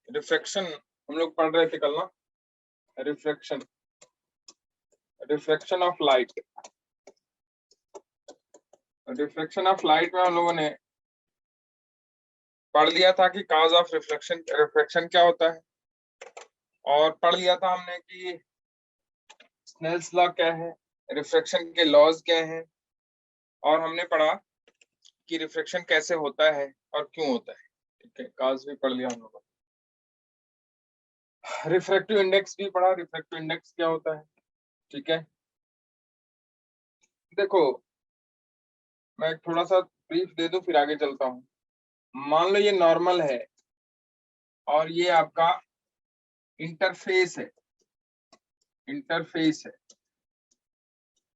Refraction हम लोग पढ़ रहे थे कल ना, refraction, refraction of light. Refraction of light में हम लोगों ने पढ़ लिया था कि कॉज ऑफ रिफ्लेक्शन, रिफ्रैक्शन क्या होता है, और पढ़ लिया था हमने कि स्नेल्स लॉ क्या है, रिफ्रैक्शन के लॉज क्या हैं, और हमने पढ़ा कि रिफ्रैक्शन कैसे होता है और क्यों होता है। ठीक है, कॉज भी पढ़ लिया हम लोगों ने। रिफ्रैक्टिव इंडेक्स भी पढ़ा, रिफ्रैक्टिव इंडेक्स क्या होता है। ठीक है, देखो मैं थोड़ा सा ब्रीफ दे दूं फिर आगे चलता हूं। मान लो ये नॉर्मल है और ये आपका इंटरफेस है, इंटरफेस है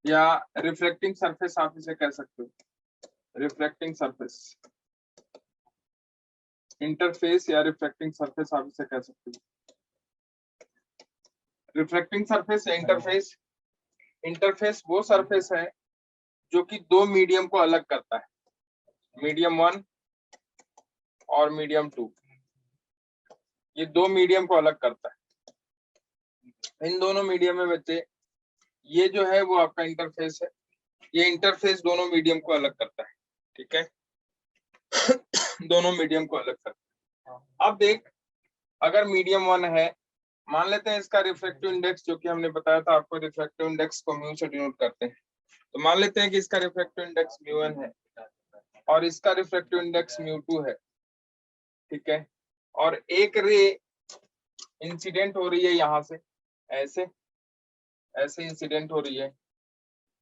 या रिफ्लेक्टिंग सरफेस आप इसे कह सकते हो, रिफ्लेक्टिंग सरफेस, इंटरफेस या रिफ्लेक्टिंग सरफेस आप इसे कह सकते हो। रिफ्लेक्टिंग सरफेस या इंटरफेस, इंटरफेस वो सरफेस है जो कि दो मीडियम को अलग करता है, मीडियम 1 और मीडियम 2, ये दो मीडियम को अलग करता है। इन दोनों मीडियम में बच्चे ये जो है वो आपका इंटरफेस है, ये इंटरफेस दोनों मीडियम को अलग करता है। ठीक है दोनों मीडियम को अलग करता है। अब देख, अगर मीडियम 1 है, मान लेते हैं इसका रिफ्रैक्टिव इंडेक्स, जो कि हमने बताया था आपको, रिफ्रैक्टिव इंडेक्स को म्यू से डिनोट करते हैं, तो मान लेते हैं कि इसका रिफ्रैक्टिव इंडेक्स μ1 है और इसका रिफ्रैक्टिव इंडेक्स μ2 है। ठीक है, और एक रे इंसिडेंट हो रही है यहाँ से, ऐसे ऐसे इंसिडेंट हो रही है।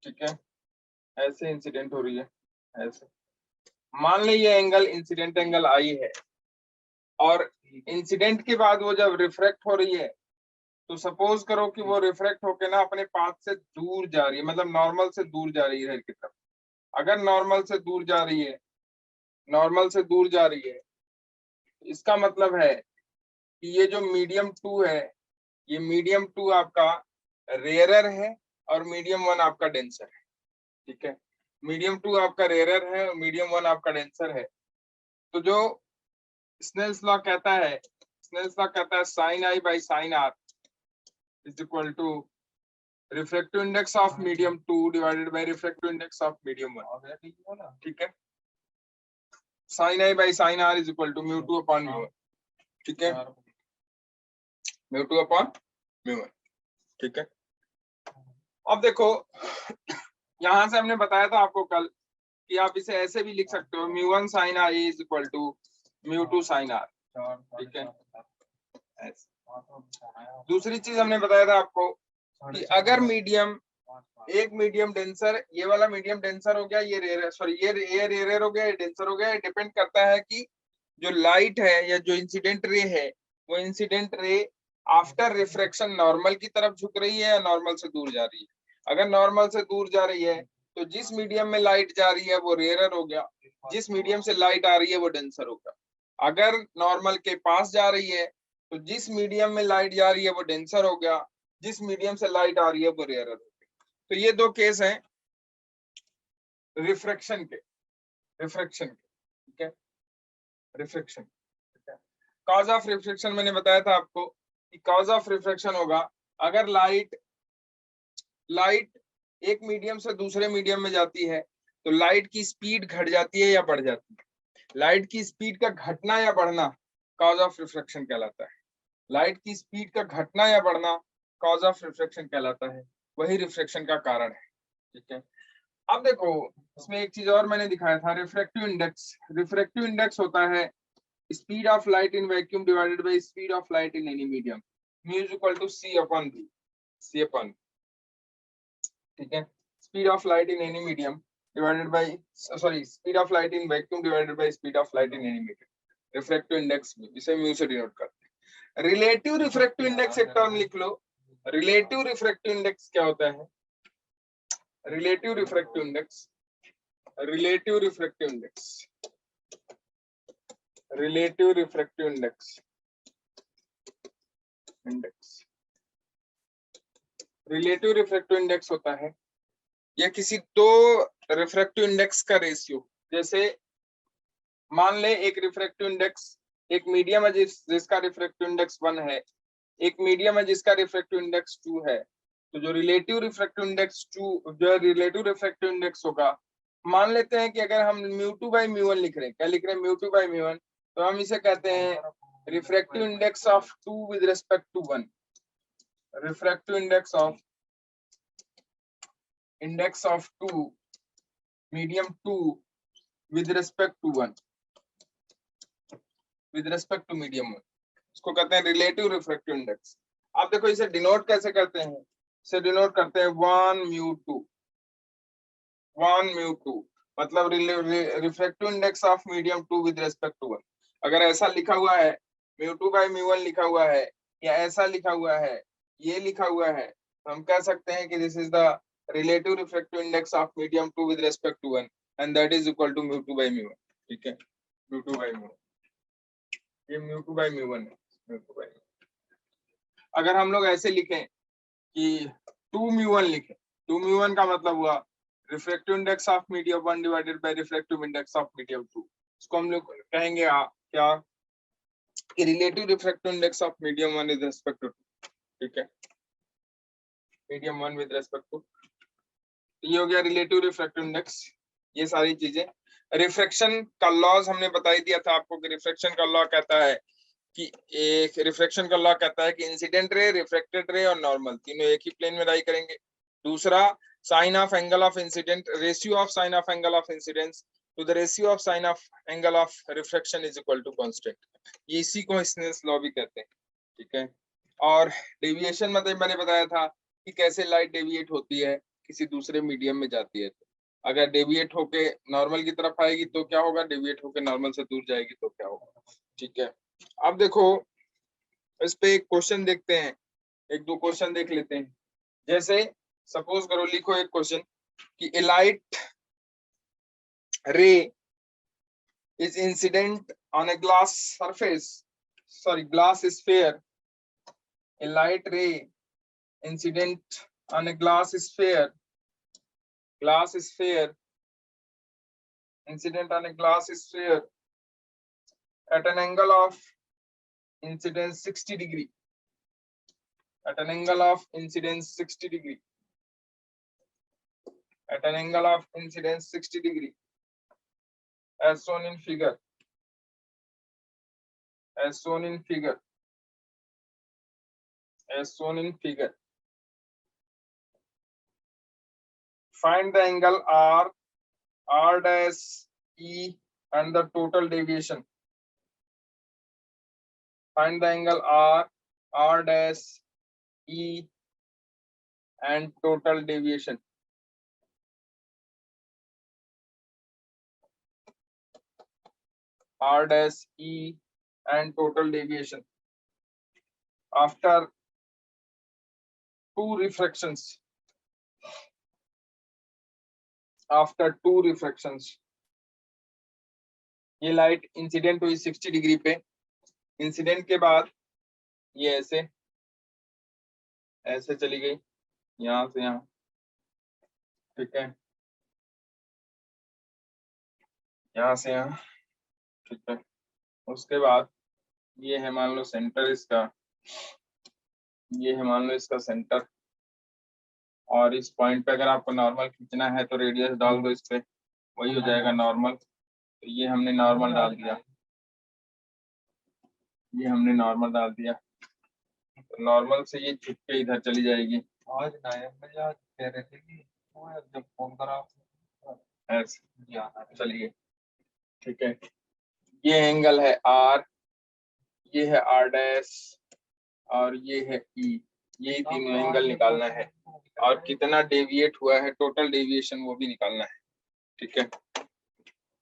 ठीक है, ऐसे इंसिडेंट हो रही है, ऐसे मान ली ये एंगल इंसिडेंट एंगल आई है, और इंसिडेंट के बाद वो जब रिफ्रैक्ट हो रही है तो सपोज करो कि वो रिफ्रैक्ट होके ना अपने पाथ से दूर जा रही है, मतलब नॉर्मल से दूर जा रही है की तरफ। अगर नॉर्मल से दूर जा रही है, नॉर्मल से दूर जा रही है, इसका मतलब है कि ये जो मीडियम 2 है, ये मीडियम 2 आपका रेयरर है और मीडियम 1 आपका डेंसर है। ठीक है, मीडियम 2 आपका रेयरर है और मीडियम 1 आपका डेंसर है। तो जो स्नेल्स लॉ कहता है, स्नेल्स लॉ कहता है sin i by sin r is equal to refractive index of medium 2 divided by refractive index of medium 1। ठीक है, sin i by sin r is equal to μ2 upon μ1। ठीक है, μ2 upon μ1। ठीक है, अब देखो यहां से हमने बताया था आपको कल कि आप इसे ऐसे भी लिख सकते हो, μ1 sin r is equal to μ2 sin r। ठीक है, दूसरी चीज हमने बताया था आपको कि अगर मीडियम, एक मीडियम डेंसर, ये वाला मीडियम डेंसर हो गया, ये रेयर, सॉरी ये रेयर हो गया, ये डेंसर हो गया। डिपेंड करता है कि जो लाइट है या जो इंसिडेंट रे है, वो incident ray after refraction normal की तरफ झुक रही है या नॉर्मल से दूर जा रही है। अगर नॉर्मल से दूर जा रही है तो जिस मीडियम में लाइट जा रही है वो रेयर हो गया, जिस मीडियम से लाइट आ रही है वो डेंसर होगा। अगर नॉर्मल के पास जा रही है तो जिस मीडियम में लाइट जा रही है वो डेंसर हो गया, जिस मीडियम से लाइट आ रही है वो रेयर हो गया। तो ये दो केस हैं रिफ्रैक्शन के, रिफ्रैक्शन के। ठीक है, रिफ्रैक्शन। कॉज ऑफ रिफ्रैक्शन मैंने बताया था आपको कि कॉज ऑफ रिफ्रैक्शन होगा अगर लाइट एक मीडियम से दूसरे मीडियम में जाती है तो लाइट की स्पीड घट जाती है या बढ़ जाती है। लाइट की स्पीड का घटना या बढ़ना कॉज ऑफ रिफ्रैक्शन कहलाता है। लाइट की स्पीड का घटना या बढ़ना कॉज ऑफ रिफ्रैक्शन कहलाता है, वही रिफ्रैक्शन का कारण है। ठीक है, अब देखो इसमें एक चीज और मैंने दिखाया था, रिफ्रैक्टिव इंडेक्स। रिफ्रैक्टिव इंडेक्स होता है speed of light in vacuum divided by speed of light in any medium, mu is equal to c upon v, c upon। ठीक है, speed of light in any medium divided by, sorry speed of light in vacuum divided by speed of light in any medium. Refractive index इसे mu से denote करते हैं। Relative refractive index एक term लिख लो। Relative refractive index क्या होता है? Relative refractive index, relative refractive index, relative refractive index, relative refractive index होता है या किसी दो रिफ्रैक्टिव इंडेक्स का रेशियो। जैसे मान ले एक रिफ्रैक्टिव इंडेक्स एक मीडियम है जिसका रिफ्रैक्टिव इंडेक्स 1 है, एक मीडियम है जिसका रिफ्रैक्टिव इंडेक्स 2 है। तो जो रिलेटिव रिफ्रैक्टिव इंडेक्स 2 जो रिलेटिव रिफ्रैक्टिव इंडेक्स होगा, मान लेते हैं कि अगर हम μ2/μ1 लिख रहे हैं, क्या लिख रहे हैं, μ2/μ1, तो हम इसे कहते हैं refractive index of 2 with respect to 1, refractive index of 2 medium 2 with respect to 1, with respect to medium 1, इसको कहते हैं रिलेटिव रिफ्रैक्टिव इंडेक्स। आप देखो इसे डिनोट कैसे करते हैं, इसे डिनोट करते हैं 1μ2, मतलब refractive index of medium 2 with respect to 1। अगर ऐसा लिखा हुआ है μ2/μ1 लिखा हुआ है, या ऐसा लिखा हुआ है, ये लिखा हुआ है, तो हम कह सकते हैं कि this is the relative refractive index of medium 2 with respect to 1 and that is equal to μ2/μ1। ठीक है, μ2/μ1, ये μ2/μ1 है, μ2/μ1। अगर हम लोग ऐसे लिखें कि 2μ1 लिखें, 2μ1 का मतलब हुआ refractive index of medium 1 divided by refractive index of medium 2, इसको हम लोग कहेंगे क्या कि relative refractive index of medium 1 with respect to 2। ठीक है, मीडियम 1 विद रिस्पेक्ट टू, ये हो गया रिलेटिव रिफ्रैक्टिव इंडेक्स। ये सारी चीजें रिफ्रैक्शन का लॉज हमने बता ही दिया था आपको कि रिफ्रैक्शन का लॉ कहता है कि एक रिफ्रैक्शन का लॉ कहता है कि इंसिडेंट रे, रिफ्रैक्टेड रे और नॉर्मल तीनों एक ही प्लेन में राई करेंगे। दूसरा, sine of angle of incident, ratio of sine of angle of incidence to the ratio of sine of angle of refraction is equal to constant, ये इसी को स्नेल्स लॉ भी कहते हैं। ठीक है, और डेविएशन मतलब मैंने बताया था कि कैसे लाइट डेविएट होती है, किसी दूसरे मीडियम में जाती है, तो अगर डेविएट होके नॉर्मल की तरफ आएगी तो क्या होगा, डेविएट होके नॉर्मल से दूर जाएगी तो क्या होगा। ठीक है, अब देखो इस पे एक क्वेश्चन देखते हैं, एक दो क्वेश्चन देख लेते हैं। जैसे सपोज करो, लिखो एक क्वेश्चन कि a light ray is incident on a glass surface, glass sphere, a light ray incident on a glass sphere, incident on a glass sphere at an angle of incidence 60 degree, at an angle of incidence 60 degree, at an angle of incidence 60 degree as shown in figure, as shown in figure, as shown in figure. Find the angle R dash E and the total deviation. Find the angle R dash E and total deviation. R dash E and total deviation after two refractions. After two refractions, ये light incident हुई 60 degree पे, incident के बाद ये ऐसे चली गई यहां से यहां। ठीक है, यहां से यहां। ठीक है, उसके बाद ये है मान लो सेंटर इसका, ये है मान लो इसका सेंटर, और इस पॉइंट पे अगर आपको नॉर्मल खींचना है तो रेडियस डाल दो इस पे, वही हो जाएगा नॉर्मल। तो ये हमने नॉर्मल डाल दिया, ये हमने नॉर्मल डाल दिया, तो नॉर्मल से ये झुक के इधर चली जाएगी। आज नायब में यार कह रहे थे कि जब फोन करा ऐसे चलिए। ठीक है, ये एंगल है R, ये है R डैश और ये है E, यही तीनों एंगल निकालना है और कितना डेविएट हुआ है, टोटल डेविएशन वो भी निकालना है। ठीक है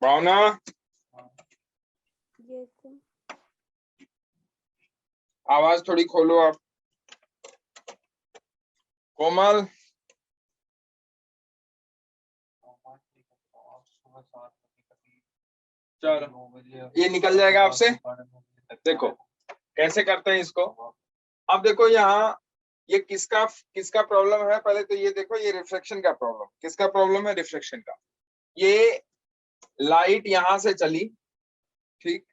भावना, आवाज थोड़ी खोलो आप। कोमल, चलो ये निकल जाएगा आपसे। देखो कैसे करते हैं इसको। अब देखो यहाँ ये किसका प्रॉब्लम है, पहले तो ये देखो, ये रिफ्लेक्शन का प्रॉब्लम। किसका प्रॉब्लम है? रिफ्लेक्शन का। ये लाइट यहां से चली, ठीक,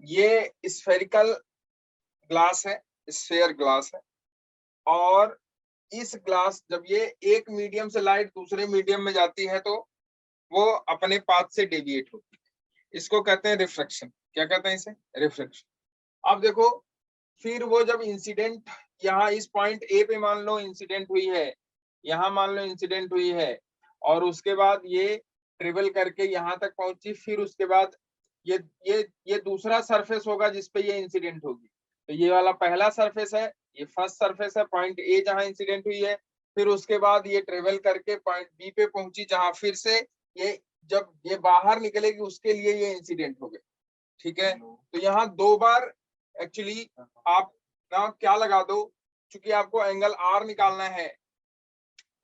ये स्फेरिकल ग्लास है, स्फेयर ग्लास है, और इस ग्लास जब ये एक मीडियम से लाइट दूसरे मीडियम में जाती है तो वो अपने पाथ से डेविएट होती है, इसको कहते हैं रिफ्रैक्शन। क्या कहते हैं इसे? रिफ्रैक्शन। अब देखो, फिर वो जब इंसिडेंट यहाँ इस पॉइंट ए पे मान लो इंसिडेंट हुई है, यहाँ मान लो इंसिडेंट हुई है, और उसके बाद ये ट्रेवल करके यहाँ तक पहुंची, फिर उसके बाद ये दूसरा सरफेस होगा जिसपे ये इंसिडेंट होगी। तो ये वाला पहला सरफेस है, ये फर्स्ट सरफेस है, पॉइंट ए जहां इंसिडेंट हुई है। फिर उसके बाद ये ट्रेवल करके पॉइंट बी पे पहुंची, जहां फिर से ये जब ये बाहर निकलेगी उसके लिए ये इंसिडेंट हो गए। ठीक है, तो यहाँ 2 बार एक्चुअली आप ना क्या लगा दो, क्योंकि आपको एंगल आर निकालना है,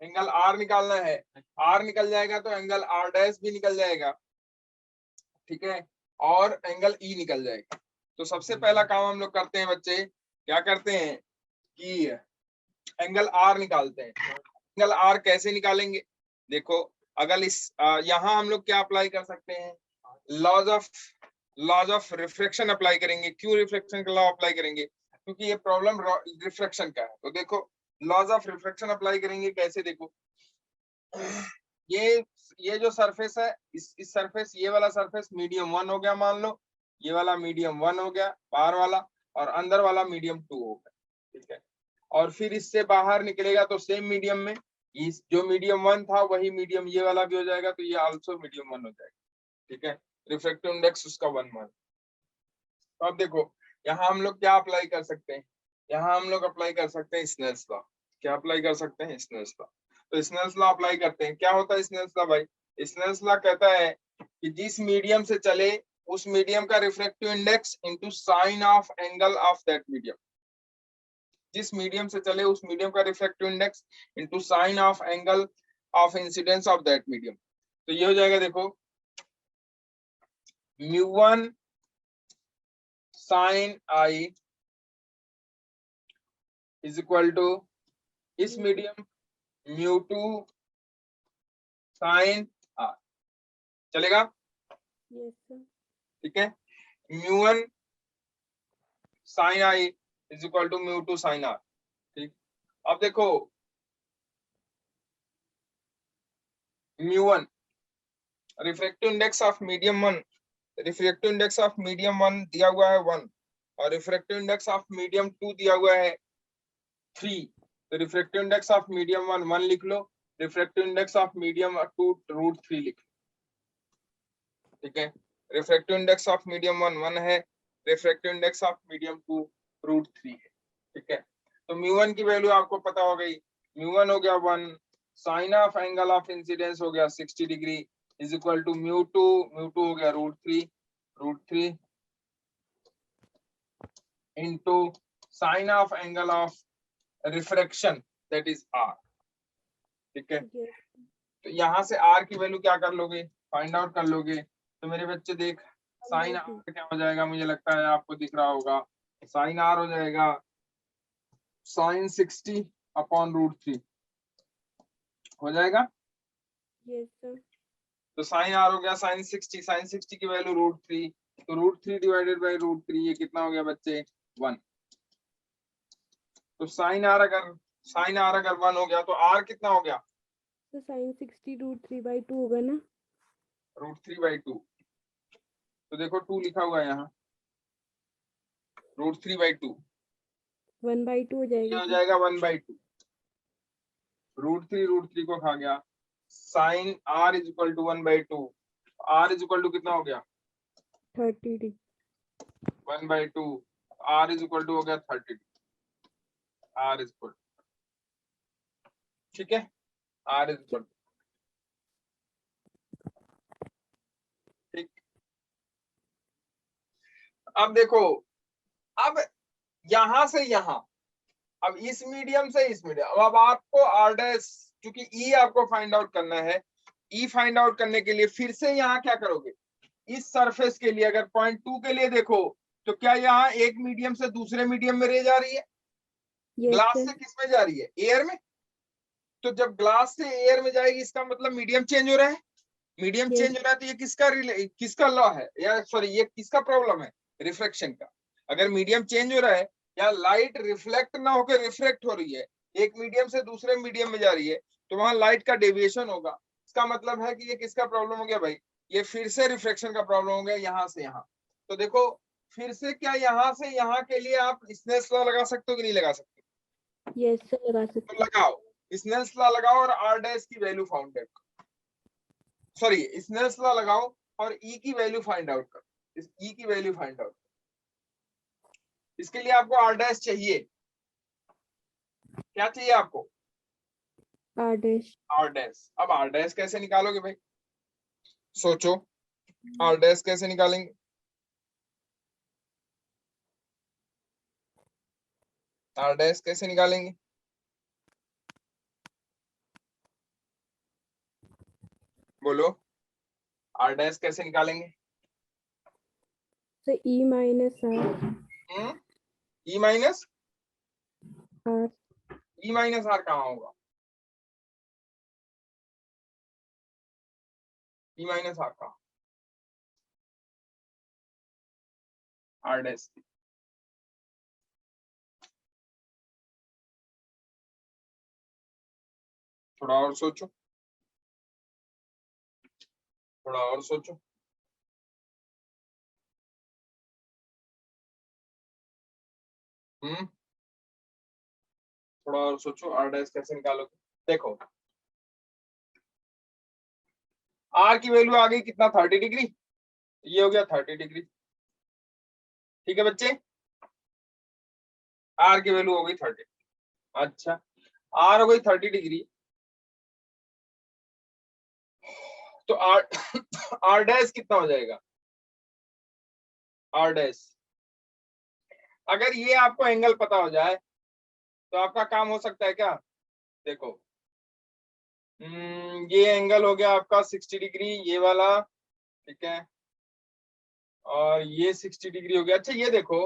एंगल आर निकालना है, आर निकल जाएगा तो एंगल आर डैश भी निकल जाएगा। ठीक है, और एंगल ई निकल जाएगा। तो सबसे पहला काम हम लोग करते हैं बच्चे, क्या करते हैं कि एंगल आर निकालते हैं। एंगल आर कैसे निकालेंगे? देखो, अगर इस यहाँ हम लोग क्या अप्लाई कर सकते हैं? लॉज ऑफ रिफ्रैक्शन अप्लाई करेंगे। क्यों रिफ्रैक्शन का लॉ अप्लाई करेंगे? क्योंकि ये प्रॉब्लम रिफ्रैक्शन का है। तो देखो, लॉज ऑफ रिफ्रैक्शन अप्लाई करेंगे कैसे? देखो, ये जो सरफेस है, इस सरफेस, ये वाला सरफेस मीडियम 1 हो गया मान लो, ये वाला मीडियम 1 हो गया बाहर वाला, और अंदर वाला मीडियम 2 हो गया। ठीक है, और फिर इससे बाहर निकलेगा तो सेम मीडियम में इस जो मीडियम 1 था वही मीडियम ये वाला भी हो जाएगा, तो ये आल्सो मीडियम 1 हो जाएगा। ठीक है, रिफ्रैक्टिव इंडेक्स उसका 1 मान। तो अब देखो, यहाँ हम लोग क्या अप्लाई कर सकते हैं? यहाँ हम लोग अप्लाई कर सकते हैं स्नेल्स लॉ। क्या अप्लाई कर सकते हैं? Snell's law. तो स्नेल्स लॉ अप्लाई करते हैं। क्या होता है स्नेल्स लॉ भाई? स्नेल्स लॉ कहता है कि जिस मीडियम से चले उस मीडियम का refractive index into sine of angle of that medium. जिस मीडियम से चले उस मीडियम का refractive index into sine of angle of incidence of that medium. तो ये हो जाएगा, देखो, μ1 sin I is equal to इस मीडियम μ2 sin R। चलेगा? ठीक है, μ1 sin I is equal to μ2 sin R। ठीक, अब देखो, μ1 refractive index of medium 1, refractive index of medium 1 दिया हुआ है 1, और रिफ्रैक्टिव इंडेक्स ऑफ मीडियम 2 दिया हुआ है 3। तो रिफ्रैक्टिव इंडेक्स ऑफ मीडियम 1 1 लिख लो, रिफ्रैक्टिव इंडेक्स ऑफ मीडियम 2 √3 लिख लो। ठीक है, रिफ्रैक्टिव इंडेक्स ऑफ मीडियम 1 1 है, रिफ्रैक्टिव इंडेक्स ऑफ मीडियम 2 √3 है। ठीक है, तो μ1 की वैल्यू आपको पता हो गई, μ1 हो गया 1, sine of angle of incidence हो गया 60 डिग्री इज इक्वल टू μ2 हो गया √3 into sine of angle of refraction that is R। ठीक है, तो यहाँ से R की वैल्यू क्या कर लोगे? फाइंड आउट कर लोगे। तो मेरे बच्चे देख, साइन R क्या हो जाएगा? मुझे लगता है आपको दिख रहा होगा, साइन R हो जाएगा साइन 60 अपॉन √3 हो जाएगा। तो साइन R हो गया साइन 60 की वैल्यू √3, तो √3 डिवाइडेड बाई √3 ये कितना हो गया बच्चे? 1। तो साइन R अगर 1 हो गया तो R कितना हो गया? तो साइन 60 √3/2 होगा ना? √3/2। तो देखो 2 लिखा हुआ है यहाँ, √3/2 1/2 हो जाएगा। ये हो जाएगा 1/2। √3 को खा गया, sine R is equal to 1/2। R is equal to कितना हो गया? 30 1/2। R इज इक्वल टू हो गया 30। R इज इक्वल, ठीक है, R इज इक्वल, ठीक। अब देखो, अब यहां से यहां, अब इस मीडियम से इस मीडियम, अब आपको R डैश, क्योंकि E आपको फाइंड आउट करना है, E फाइंड आउट करने के लिए फिर से यहाँ क्या करोगे? इस सरफेस के लिए अगर पॉइंट 2 के लिए देखो तो क्या यहाँ एक मीडियम से दूसरे मीडियम में रे जा रही है? ग्लास से किस में जा रही है? एयर में। तो जब ग्लास से एयर में जाएगी इसका मतलब मीडियम चेंज हो रहा है। मीडियम चेंज हो रहा है तो ये किसका लॉ है, या सॉरी ये किसका प्रॉब्लम है? रिफ्रैक्शन का। अगर मीडियम चेंज हो रहा है या लाइट रिफ्लेक्ट ना होकर रिफ्रैक्ट हो रही है, एक मीडियम से दूसरे मीडियम में जा रही है, तो वहां लाइट का डेविएशन होगा। इसका मतलब है कि ये किसका प्रॉब्लम हो गया भाई, ये फिर से रिफ्रैक्शन का प्रॉब्लम हो गया यहाँ से यहाँ। तो देखो फिर से क्या यहाँ से यहाँ के लिए आप स्नेल्स लॉ लगा सकते हो कि नहीं लगा सकते? यस सर लगा तो सकते लगाओ, स्नेल्स लॉ लगाओ और आर डैश की वैल्यू फाउंड करो, सॉरी स्नेल्स लॉ लगाओ और ई की वैल्यू फाइंड आउट करो, इस ई की वैल्यू फाइंड आउट। इसके लिए आपको आर डैश चाहिए, क्या चाहिए आपको? R dash. R dash. अब आर डैश कैसे निकालोगे भाई, सोचो, आर डैश कैसे निकालेंगे? आर डैश कैसे निकालेंगे? बोलो, आर डैश कैसे निकालेंगे? Sir E minus R. E minus R. E minus R कहाँ होगा? ई माइनस आर कहाँ? R dash. थोड़ा और सोचो, थोड़ा और सोचो। थोड़ा और सोचो, आर डैश कैसे निकालोगे? देखो आर की वैल्यू आ गई कितना, 30 डिग्री, ये हो गया 30 डिग्री। ठीक है बच्चे, आर की वैल्यू हो गई 30। अच्छा, आर हो गई 30 डिग्री, तो आर आर डैश कितना हो जाएगा? आर डैश, अगर ये आपको एंगल पता हो जाए तो आपका काम हो सकता है क्या? देखो ये एंगल हो गया आपका 60 डिग्री, ये वाला, ठीक है, और ये 60 डिग्री हो गया। अच्छा ये देखो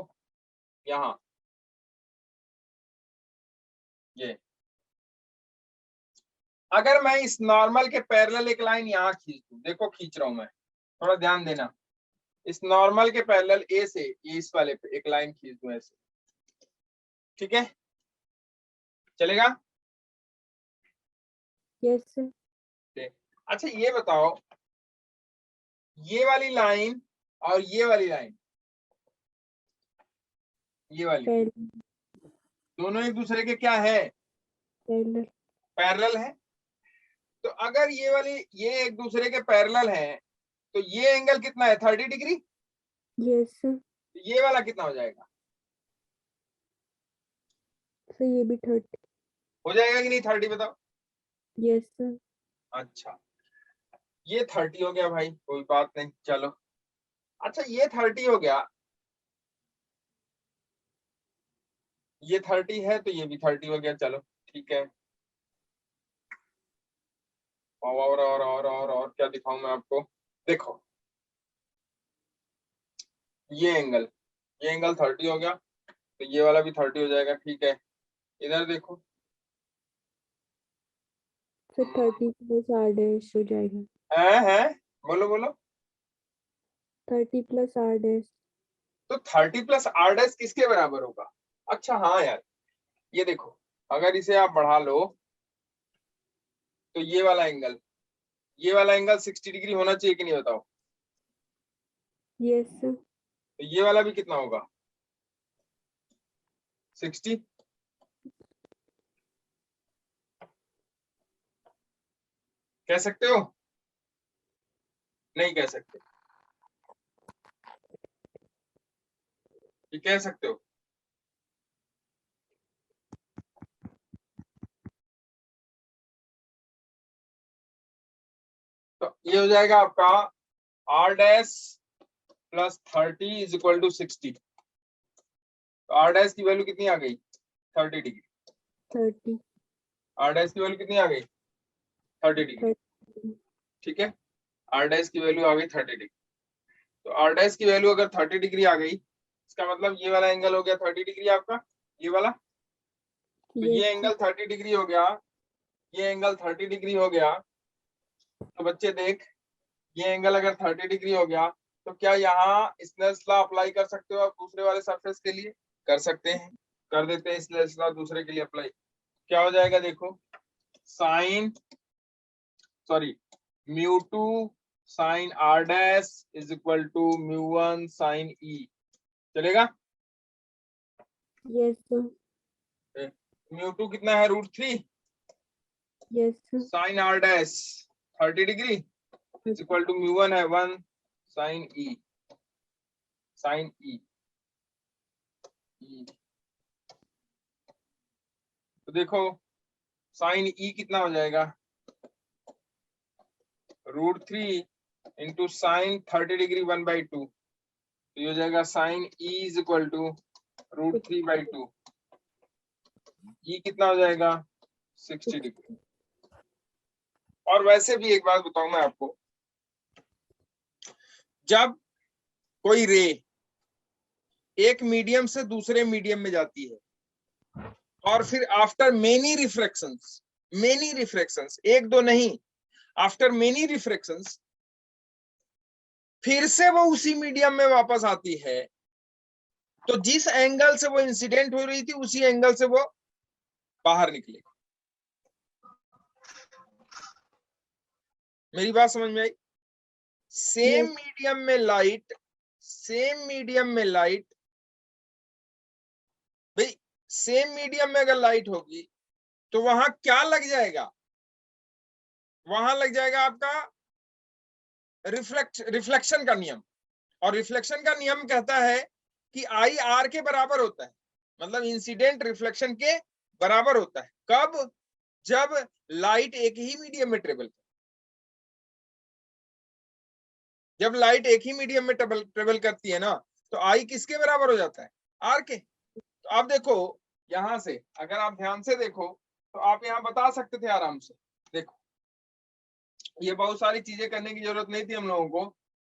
यहाँ, ये अगर मैं इस नॉर्मल के पैरेलल एक लाइन यहाँ खींच दूं, देखो खींच रहा हूं मैं, थोड़ा ध्यान देना, इस नॉर्मल के पैरेलल ए से इस वाले पे एक लाइन खींच दूं ऐसे, ठीक है, चलेगा? Yes sir. अच्छा ये बताओ, ये वाली लाइन और ये वाली लाइन, ये वाली, दोनों एक दूसरे के क्या है? पैरेलल। पैरेलल है। तो अगर ये वाली ये एक दूसरे के पैरेलल है तो ये एंगल कितना है, 30 डिग्री। Yes sir. ये वाला कितना हो जाएगा? सर ये भी 30। हो जाएगा कि नहीं 30, बताओ? Yes sir. अच्छा ये 30 हो गया भाई, कोई बात नहीं, चलो। अच्छा ये 30 हो गया, ये 30 है तो ये भी 30 हो गया, चलो ठीक है। और क्या दिखाऊं मैं आपको? देखो ये एंगल 30 हो गया, तो ये वाला भी 30 हो जाएगा, ठीक है। इधर देखो, सर 30 प्लस आर डैश हो जाएगा। है बोलो बोलो। 30 प्लस आर डैश। तो 30 प्लस आर डैश किसके बराबर होगा? अच्छा हाँ यार, ये देखो, अगर इसे आप बढ़ा लो तो ये वाला एंगल 60 डिग्री होना चाहिए कि नहीं, बताओ? Yes sir. तो ये वाला भी कितना होगा, 60? कह सकते हो? नहीं कह सकते? ये कह सकते हो? तो ये हो जाएगा आपका R dash plus 30 is equal to 60। तो आर डैश की वैल्यू कितनी आ गई, 30 डिग्री। 30। आर डैश की वैल्यू कितनी आ गई, 30 डिग्री, 30। ठीक है। आर डैश की वैल्यू आ गई 30 डिग्री। तो आर डैश की वैल्यू अगर 30 डिग्री आ गई, इसका मतलब ये वाला एंगल हो गया 30 डिग्री आपका, ये वाला। तो ये एंगल 30 डिग्री हो गया, ये एंगल 30 डिग्री हो गया। तो बच्चे देख, ये एंगल अगर 30 डिग्री हो गया तो क्या यहाँ स्नेल्स लॉ अप्लाई कर सकते हो आप दूसरे वाले सरफेस के लिए? कर सकते हैं, कर देते हैं स्नेल्स लॉ दूसरे के लिए अप्लाई। क्या हो जाएगा देखो, μ2 sin r dash is equal to μ1 sin e। चलेगा? yes sir, μ2 कितना है, √3 yes sir, sin r dash 30 degree is equal to μ1 है 1 sin e, sin e। तो देखो sin e कितना हो जाएगा, √3 इंटू साइन 30 डिग्री 1/2, तो ये हो जाएगा sin e is equal to √3/2। e कितना हो जाएगा, 60 डिग्री। और वैसे भी एक बात बताऊं मैं आपको, जब कोई रे एक मीडियम से दूसरे मीडियम में जाती है और फिर आफ्टर मेनी रिफ्रैक्शंस, एक दो नहीं, आफ्टर मेनी रिफ्रैक्शंस फिर से वो उसी मीडियम में वापस आती है, तो जिस एंगल से वो इंसिडेंट हो रही थी उसी एंगल से वो बाहर निकलेगी। मेरी बात समझ में आई? सेम मीडियम में लाइट, भाई सेम मीडियम में अगर लाइट होगी तो वहां क्या लग जाएगा, वहां लग जाएगा आपका रिफ्लेक्शन का नियम। और रिफ्लेक्शन का नियम कहता है कि आई आर के बराबर होता है, मतलब इंसिडेंट रिफ्लेक्शन के बराबर होता है। कब? जब लाइट एक ही मीडियम में ट्रेवल, जब लाइट एक ही मीडियम में ट्रेवल करती है ना, तो आई किसके बराबर हो जाता है, आर के। तो आप देखो यहां से, अगर आप ध्यान से देखो तो आप यहां बता सकते थे आराम से। देखो ये बहुत सारी चीजें करने की जरूरत नहीं थी हम लोगों को,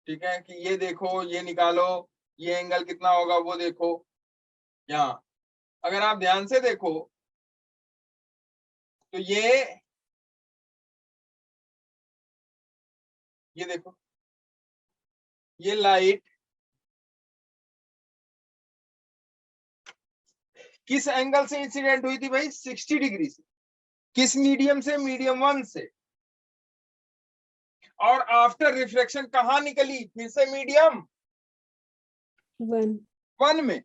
ठीक है, कि ये देखो, ये निकालो, ये एंगल कितना होगा वो देखो। यहाँ अगर आप ध्यान से देखो तो ये देखो, ये लाइट किस एंगल से इंसिडेंट हुई थी भाई, 60 डिग्री से। किस मीडियम से, मीडियम 1 से। और आफ्टर रिफ्लेक्शन कहां निकली, फिर से मीडियम 1 में।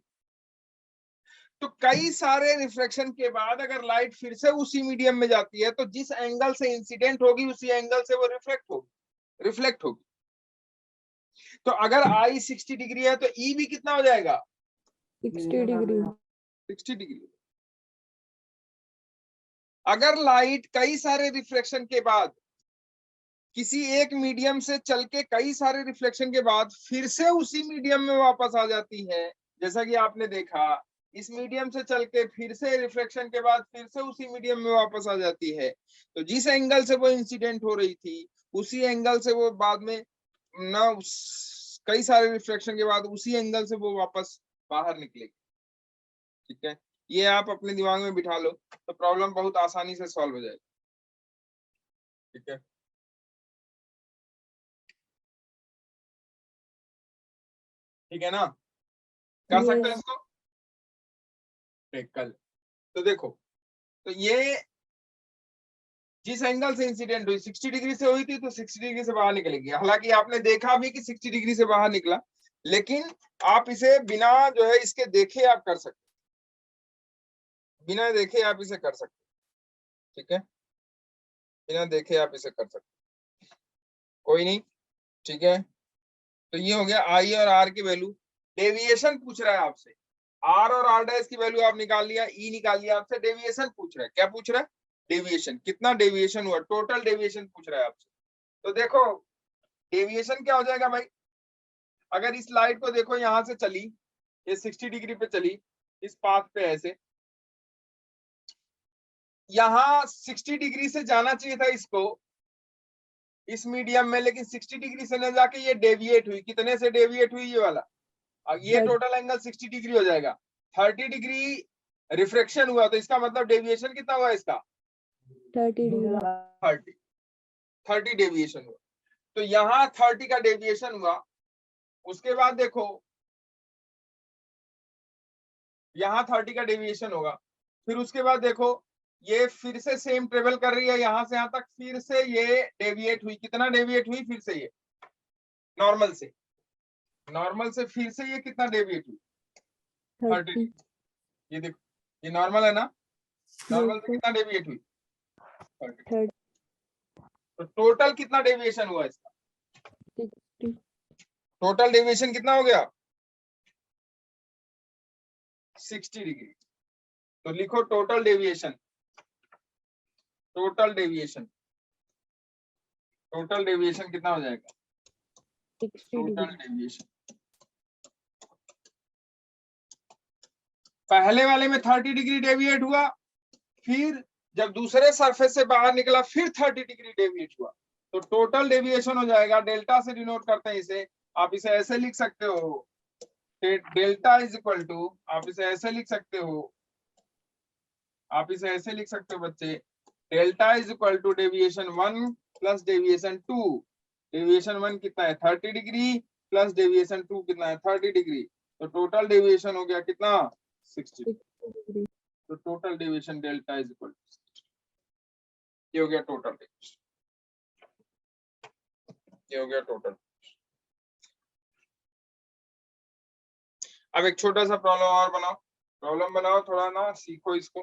तो कई सारे रिफ्लेक्शन के बाद अगर लाइट फिर से उसी मीडियम में जाती है तो जिस एंगल से इंसिडेंट होगी उसी एंगल से वो रिफ्लेक्ट होगी। तो अगर आई 60 डिग्री है तो ई भी कितना हो जाएगा, 60 डिग्री। 60 डिग्री। अगर लाइट कई सारे रिफ्लेक्शन के बाद किसी एक मीडियम से चल के कई सारे रिफ्लेक्शन के बाद फिर से उसी मीडियम में वापस आ जाती है, जैसा कि आपने देखा, इस मीडियम से चल के फिर से रिफ्लेक्शन के बाद फिर से उसी मीडियम में वापस आ जाती है, तो जिस एंगल से वो इंसिडेंट हो रही थी उसी एंगल से वो बाद में ना, कई सारे रिफ्लेक्शन के बाद उसी एंगल से वो वापस बाहर निकलेगी। ठीक है, ये आप अपने दिमाग में बिठा लो तो प्रॉब्लम बहुत आसानी से सॉल्व हो जाएगी। ठीक है, ठीक है ना, कर सकते हैं इसको। कल तो देखो, तो ये जिस एंगल से इंसिडेंट हुई 60 डिग्री से हुई थी तो 60 डिग्री से बाहर निकलेगी। हालांकि आपने देखा भी कि 60 डिग्री से बाहर निकला, लेकिन आप इसे बिना जो है इसके देखे आप कर सकते, बिना देखे आप इसे कर सकते। ठीक है, बिना देखे आप इसे कर सकते, कोई नहीं। ठीक है, तो ये हो गया आई और आर की वैल्यू। डेविएशन पूछ रहा है आपसे, आर और आर डैश की वैल्यू आप निकाल लिया, ई निकाल लिया, आपसे डेविएशन पूछ रहा है। क्या पूछ रहा है, डेविएशन, कितना डेविएशन हुआ, टोटल डेविएशन पूछ रहा है आपसे। तो देखो डेविएशन क्या हो जाएगा भाई, अगर इस लाइट को देखो यहां से चली, ये 60 डिग्री पे चली, इस पाथ पे ऐसे, यहाँ 60 डिग्री से जाना चाहिए था इसको इस मीडियम में, लेकिन 60 डिग्री से न जाके ये डेविएट हुई। कितने से डेविएट हुई, ये वाला, और ये टोटल एंगल 60 डिग्री हो जाएगा। 30 डिग्री रिफ्रैक्शन हुआ, तो इसका मतलब डेविएशन कितना हुआ इसका, 30 डेविएशन हुआ। तो यहाँ 30 का डेविएशन हुआ, उसके बाद देखो यहाँ 30 का डेविएशन होगा, फिर उसके बाद देखो ये फिर से सेम ट्रेवल कर रही है यहाँ से यहाँ तक, फिर से ये डेविएट हुई, कितना डेविएट हुई, फिर से ये नॉर्मल से फिर से ये कितना डेविएट हुई 30। 30. ये देखो ये नॉर्मल है ना, नॉर्मल Yes, से sir. कितना डेविएट हुई 30। 30. तो टोटल कितना डेविएशन हुआ इसका, 60. टोटल डेविएशन कितना हो गया 60 डिग्री। तो लिखो टोटल डेविएशन, टोटल डेविएशन कितना हो जाएगा 60 टोटल degree. डेविएशन। पहले वाले में 30 डिग्री डेविएट हुआ, फिर जब दूसरे सरफेस से बाहर निकला फिर 30 डिग्री डेविएट हुआ, तो टोटल डेविएशन हो जाएगा, डेल्टा से डिनोट करते हैं इसे, आप इसे ऐसे लिख सकते हो, डेल्टा इज इक्वल टू, आप इसे ऐसे लिख सकते हो, आप इसे ऐसे लिख सकते हो बच्चे, delta is equal to deviation 1 plus deviation 2। Deviation 1 कितना है 30 डिग्री प्लस डेविएशन 2 कितना है 30 डिग्री, तो टोटल डेविएशन हो गया कितना 60। 60 degree. तो total deviation delta is equal to, ये हो गया टोटल डेविएशन, ये हो गया टोटल। अब एक छोटा सा प्रॉब्लम और बनाओ, प्रॉब्लम बनाओ थोड़ा ना, सीखो इसको।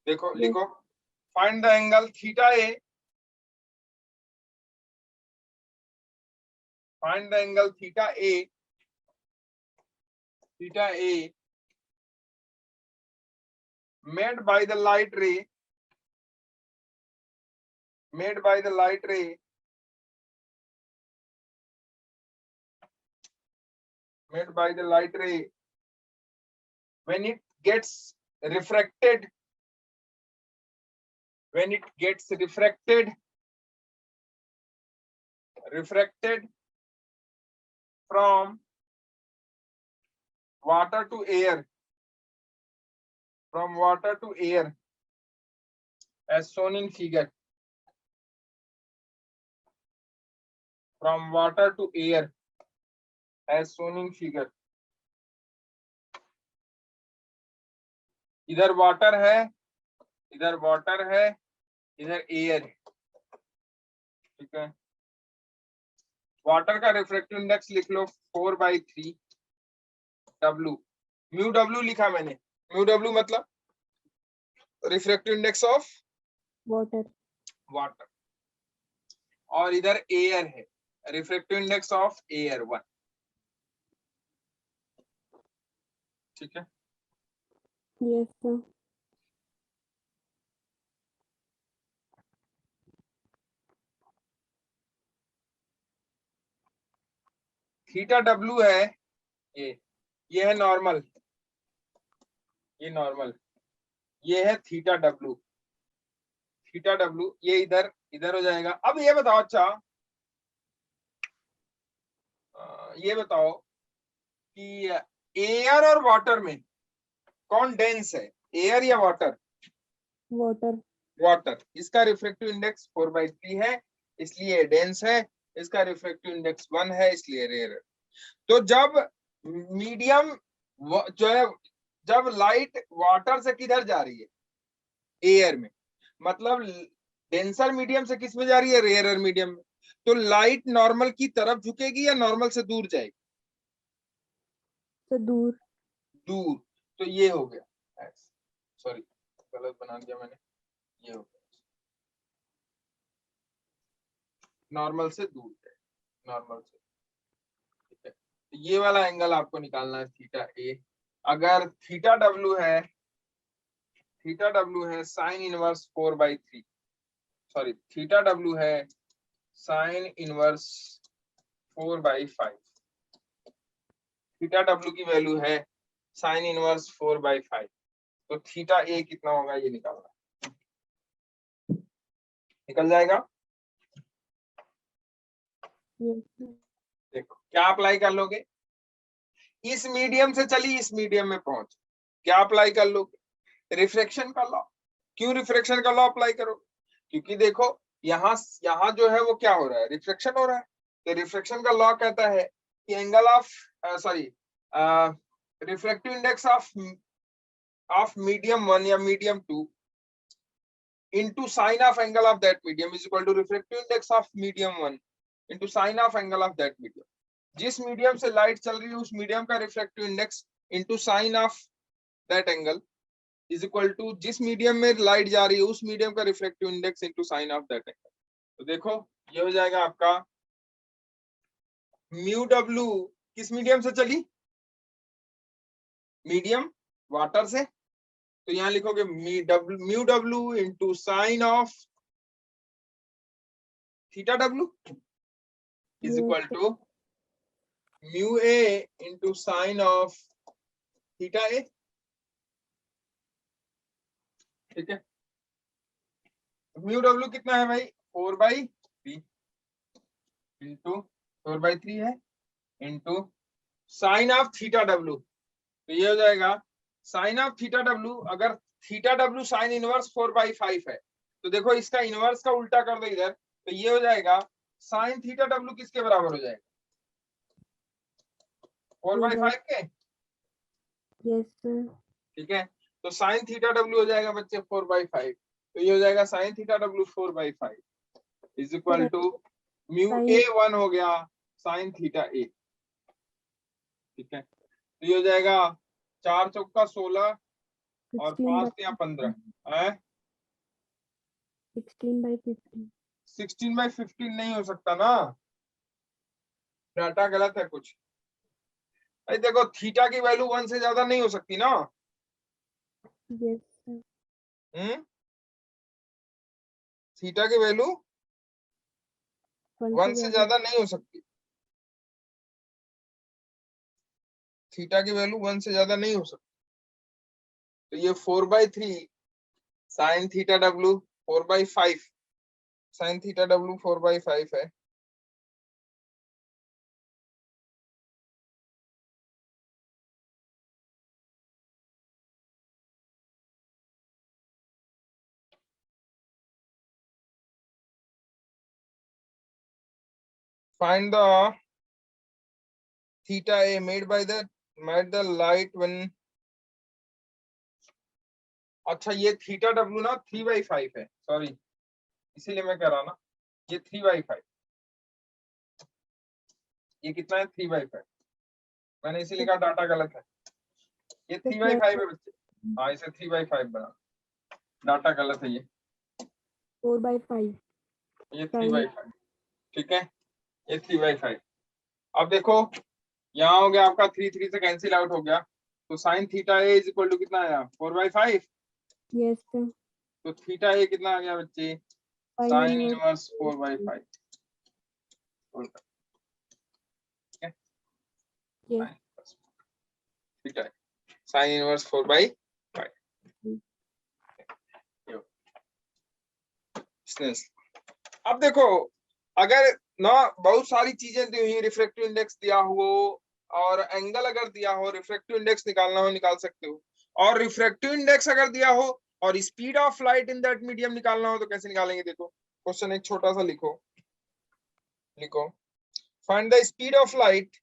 देखो Yes. लिखो, find the angle theta A, find the angle theta A made by the light ray, made by the light ray, made by the light ray when it gets refracted, when it gets refracted from water to air, from water to air as shown in figure, from water to air as shown in figure। इधर water है, इधर water है, इधर air है, ठीक है। Water का refractive index लिख लो 4/3 W, म्यू W लिखा मैंने, म्यू W मतलब refractive index of Water. Water, और इधर एयर है, रिफ्रैक्टिव इंडेक्स ऑफ एयर 1, ठीक है। Yes, sir. थीटा W है ये है नॉर्मल, ये नॉर्मल, ये है थीटा W, थीटा W ये इधर इधर हो जाएगा। अब ये बताओ, अच्छा ये बताओ कि एयर और वाटर में कौन डेंस है, एयर या वाटर? Water. वाटर, इसका रिफ्रैक्टिव इंडेक्स 4/3 है इसलिए डेंस है, इसका रिफ्रैक्टिव इंडेक्स 1 है इसलिए रेयर है। तो जब मीडियम जो है, जब लाइट वाटर से किधर जा रही है एयर में, मतलब डेंसर मीडियम से किस में जा रही है रेयर मीडियम में, तो लाइट नॉर्मल की तरफ झुकेगी या नॉर्मल से दूर जाएगी? तो दूर. दूर, तो ये हो गया, सॉरी गलत बना दिया मैंने, ये हो गया नॉर्मल से दूर है, नॉर्मल से, ठीक है। तो ये वाला एंगल आपको निकालना है थीटा ए। अगर थीटा W है, थीटा W है sine inverse 4/3, sorry theta W है साइन इनवर्स 4/5, थीटा W की वैल्यू है साइन इनवर्स 4/5, तो थीटा ए कितना होगा ये निकालना, निकल जाएगा। Yes, sir. देखो क्या अप्लाई कर लोगे, इस मीडियम से चली इस मीडियम में पहुंच, क्या अप्लाई कर लोगे, रिफ्रैक्शन का लॉ। क्यों रिफ्रैक्शन का लॉ अप्लाई करो, क्योंकि देखो यहाँ जो है वो क्या हो रहा है, रिफ्रैक्शन हो रहा है, तो रिफ्रैक्शन का लॉ कहता है angle of refractive index of medium 1 या medium 2 into sine of angle of that medium is equal to refractive index of medium 1 into sine of angle of that medium. जिस medium से light चल रही है उस medium का refractive index into sine of that angle is equal to जिस medium में light जा रही है उस मीडियम का refractive index into sine of that angle. तो देखो ये हो जाएगा आपका म्यू डब्ल्यू किस मीडियम से चली, मीडियम वाटर से, तो यहाँ लिखोगे mu W into sine of theta W is equal to mu A into sine of theta A. ठीक है, म्यू डब्ल्यू कितना है भाई 4/3 इंटू 4/3 है into sine of theta W, तो ये हो जाएगा साइन ऑफ थीटा डब्ल्यू। अगर थीटा डब्ल्यू साइन इनवर्स 4/5 है तो देखो इसका इनवर्स का उल्टा कर दो इधर, तो ये हो जाएगा साइन थीटा डब्ल्यू किसके बराबर हो जाएगा 4/5 के। Yes sir. ठीक है, तो साइन थीटा डब्ल्यू हो जाएगा बच्चे 4/5, तो ये हो जाएगा sine theta W 4/5 is equal to mu A 1 हो गया साइन थीटा ए। ठीक है, तो ये हो जाएगा 4 चौका 16 और 5 या 15 है 16/15। 16/15 नहीं हो सकता ना, डाटा गलत है कुछ। अरे देखो थीटा की वैल्यू 1 से ज्यादा नहीं हो सकती ना। Yes sir. थीटा की वैल्यू 1 से ज्यादा नहीं हो सकती, थीटा की वैल्यू 1 से ज्यादा नहीं हो सकती। तो ये 4/3 sign theta W 4/5 sign theta W 4/5 है। Find the theta A made the light when, अच्छा ये थीटा डब्ल्यू ना 3/5 है, सॉरी इसीलिए मैं कह रहा ना, ये 3/5, ये कितना है 3/5, मैंने इसीलिए कहा डाटा गलत है, ये 3/5 है बच्चे। हाँ इसे 3/5 बना, डाटा गलत है, ये 4/5 ये 3/5। ठीक है, ये 3/5। अब देखो यहाँ हो गया आपका 3 से कैंसिल आउट हो गया, तो sine theta A is equal to कितना आया 4/5। Yes sir. तो थीटा ए कितना आ गया बच्चे साइन इनवर्स 4/5। ठीक है, साइन इनवर्स 4/5। अब देखो अगर ना बहुत सारी चीजें दी हुई, रिफ्रैक्टिव इंडेक्स दिया हो और एंगल अगर दिया हो, रिफ्रैक्टिव इंडेक्स निकालना हो निकाल सकते हो, और रिफ्रैक्टिव इंडेक्स अगर दिया हो और speed of light in that medium निकालना हो तो कैसे निकालेंगे। देखो क्वेश्चन एक छोटा सा लिखो, find the speed of light,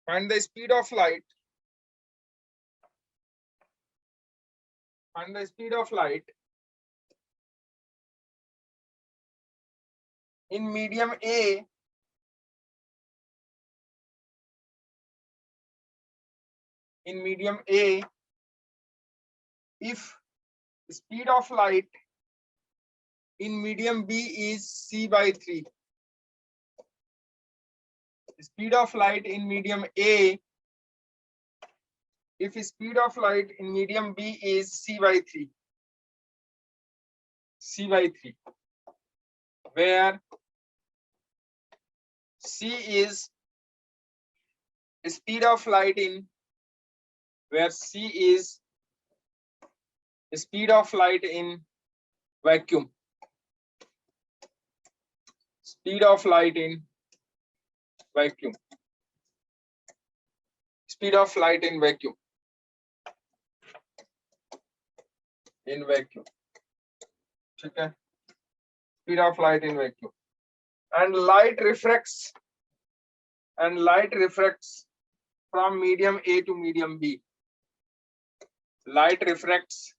find the speed of light, find the speed of light in medium A if speed of light in medium B is c/3, speed of light in medium A, if speed of light in medium B is c/3, where c is speed of light in, where c is speed of light in vacuum, speed of light in vacuum, speed of light in vacuum, in vacuum। ठीक है, speed of light in vacuum, and light refracts and light refracts from medium A to medium B. Light refracts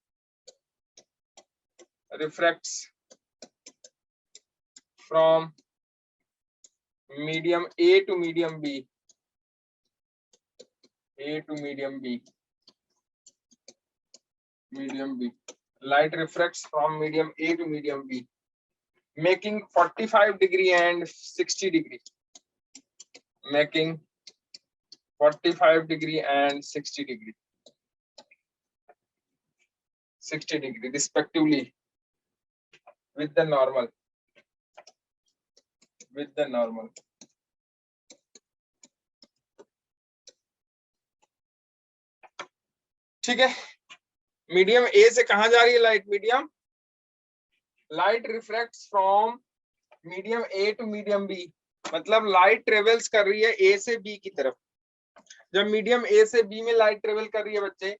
from medium A to medium B. A to medium B. Medium B. Light refracts from medium A to medium B, making 45 degree and 60 degree. Making 45 degree and 60 degree. 60 degree respectively with the normal. With the normal. ठीक है, medium A से कहां जा रही है light? Medium light refracts from medium A to medium B, मतलब light travels कर रही है ए से बी की तरफ। जब मीडियम ए से बी में लाइट ट्रेवल कर रही है बच्चे,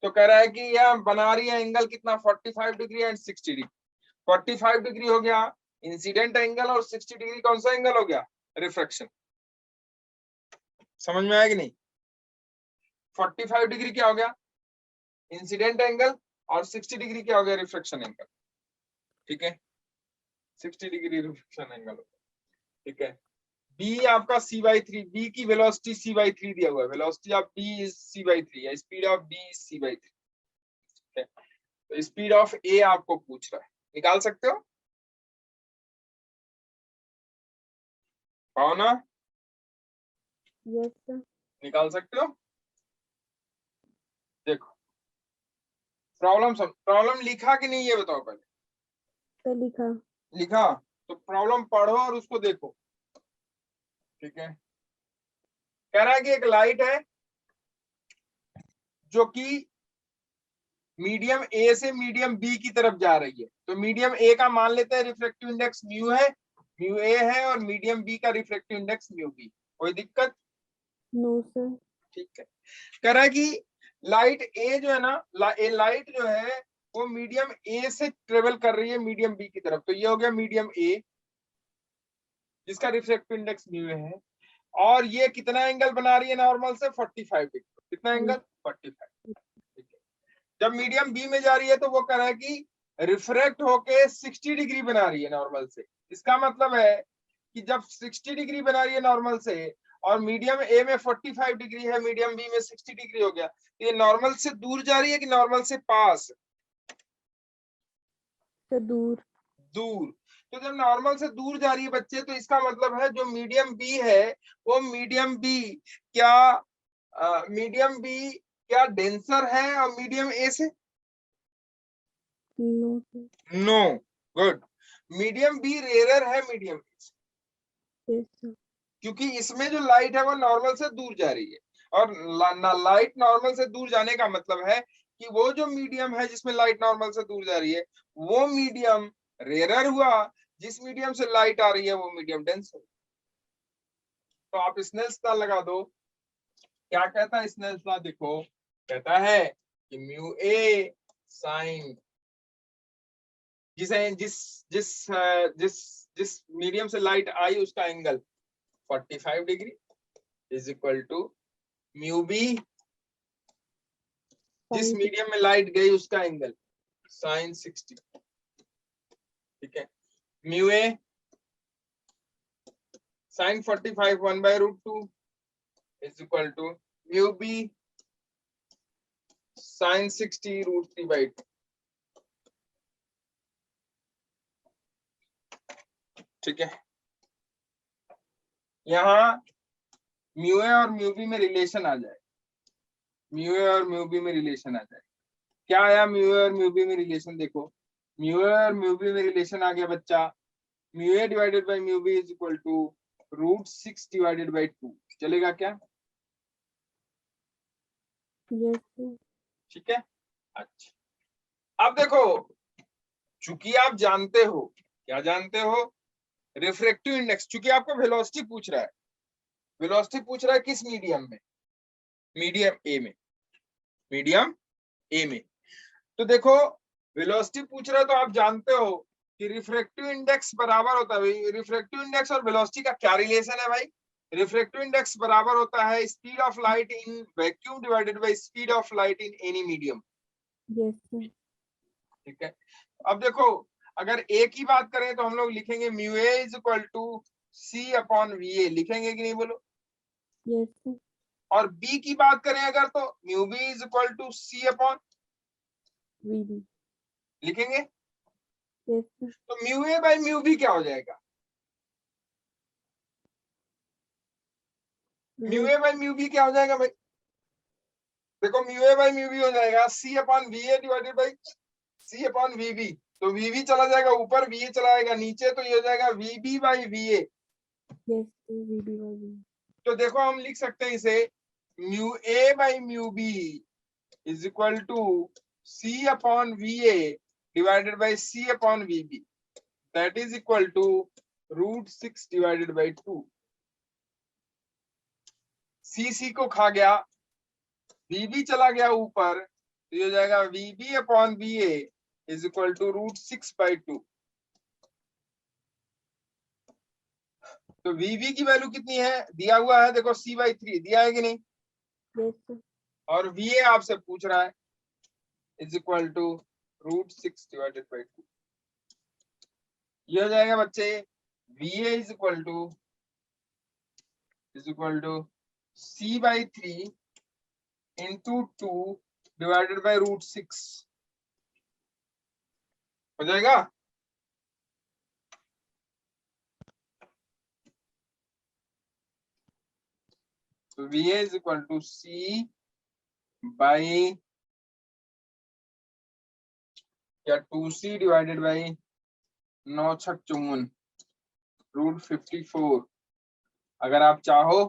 तो कह रहा है कि यह बना रही है एंगल कितना, 45 डिग्री एंड 60 डिग्री। 45 डिग्री हो गया इंसिडेंट एंगल और 60 डिग्री कौन सा एंगल हो गया? रिफ्रैक्शन। समझ में आया कि नहीं? 45 डिग्री क्या हो गया? इंसिडेंट एंगल, और 60 डिग्री क्या हो गया? Refraction angle. ठीक है, 60 डिग्री रिफ्रैक्शन एंगल। ठीक है, बी आपका c/3, बी की वेलोसिटी c/3 दिया हुआ है। Velocity of B is c/3 या speed of B is c/3। ठीक है, तो स्पीड ऑफ ए आपको पूछ रहा है, निकाल सकते हो? पाओ ना? Yes sir. निकाल सकते हो? देखो प्रॉब्लम लिखा कि नहीं ये बताओ पहले। सर लिखा। लिखा तो प्रॉब्लम पढ़ो और उसको देखो। ठीक है, कह रहा है कि एक लाइट है जो कि मीडियम ए से मीडियम बी की तरफ जा रही है। तो मीडियम ए का मान लेते हैं रिफ्रैक्टिव इंडेक्स म्यू है, म्यू ए है, और मीडियम बी का रिफ्रैक्टिव इंडेक्स म्यू बी। कोई दिक्कत? No sir. ठीक है, कह रहा है कि लाइट ए जो है ना, लाइट जो है वो मीडियम ए से ट्रेवल कर रही है मीडियम बी की तरफ। तो ये हो गया मीडियम ए जिसका रिफ्रैक्टिव इंडेक्स म्यू है, और ये कितना एंगल बना रही है नॉर्मल से? 45 डिग्री। कितना एंगल? 45। ठीक है, जब मीडियम बी में जा रही है तो वो कह रहा है कि रिफ्रैक्ट होके 60 डिग्री बना रही है नॉर्मल से। इसका मतलब है कि जब 60 डिग्री बना रही है नॉर्मल से, और मीडियम ए में 45 डिग्री है, मीडियम बी में 60 डिग्री हो गया, तो ये नॉर्मल से दूर जा रही है कि नॉर्मल से पास? सर दूर। दूर। तो जब नॉर्मल से दूर जा रही है बच्चे, तो इसका मतलब है जो मीडियम बी है वो मीडियम बी क्या डेंसर है और मीडियम ए से? No sir. No. Good. Medium B rare है मीडियम ए से, यस सर। क्योंकि इसमें जो लाइट है वो नॉर्मल से दूर जा रही है, और लाइट नॉर्मल से दूर जाने का मतलब है कि वो जो मीडियम है जिसमें लाइट नॉर्मल से दूर जा रही है वो मीडियम रेयर हुआ, जिस मीडियम से लाइट आ रही है वो मीडियम डेंसर। तो आप स्नेल्स लॉ लगा दो। क्या कहता है स्नेल्स लॉ? देखो, कहता है कि म्यू ए साइन, जिस मीडियम से लाइट आई उसका angle 45 degree is equal to mu B, जिस मीडियम में लाइट गई उसका एंगल साइन 60। ठीक है, mu A sine 45 1/√2 is equal to mu B sine 60 √3/2। ठीक है, यहाँ म्यू ए और म्यू बी में रिलेशन आ जाए, म्यू ए और म्यू बी में रिलेशन आ जाए। क्या आया म्यू ए और म्यू बी में रिलेशन? देखो, म्यू ए और म्यू बी में रिलेशन आ गया बच्चा, mu A divided by mu B is equal to √6 divided by 2। चलेगा क्या? Yes sir. ठीक है, अच्छा। अब देखो, चूंकि आप जानते हो, क्या जानते हो? Refractive index. चूंकि आपको वेलोसिटी पूछ रहा है, वेलोसिटी पूछ रहा है किस मीडियम में? मीडियम ए में। मीडियम ए में। तो देखो, वेलोसिटी पूछ रहा है तो आप जानते हो कि रिफ्रैक्टिव इंडेक्स बराबर होता है, रिफ्रैक्टिव इंडेक्स और वेलोसिटी का क्या रिलेशन है भाई? रिफ्रैक्टिव इंडेक्स बराबर होता है speed of light in vacuum divided by speed of light in any medium. Yes sir. ठीक है, अब देखो अगर ए की बात करें तो हम लोग लिखेंगे mu A is equal to C upon V A, लिखेंगे कि नहीं बोलो। Yes sir. और बी की बात करें अगर तो mu B is equal to C upon VB. लिखेंगे। Yes sir. तो mu A by mu B क्या हो जाएगा? Mu A by mu B क्या हो जाएगा भाई? देखो mu A by mu B हो जाएगा C upon V A divided by C upon V B. तो वी बी चला जाएगा ऊपर, वी ए चला जाएगा नीचे, तो ये हो जाएगा V B by V A. Yes sir, VB by V. तो देखो हम लिख सकते हैं इसे mu A by mu B is equal to C upon V A divided by C upon V B, that is equal to √6 divided by 2। C को खा गया, वीबी चला गया ऊपर, तो ये हो जाएगा VB upon B A is equal to √6/2। तो वीबी की वैल्यू कितनी है दिया हुआ है, देखो c/3 दिया है कि नहीं, यस सर। और वी ए आपसे पूछ रहा है is equal to √6 divided by 2। ये हो जाएगा बच्चे V A is equal to c/3 into 2 divided by √6 हो जाएगा। तो V A is equal to c by या 2c डिवाइडेड बाई 9 छक 54 √54। अगर आप चाहो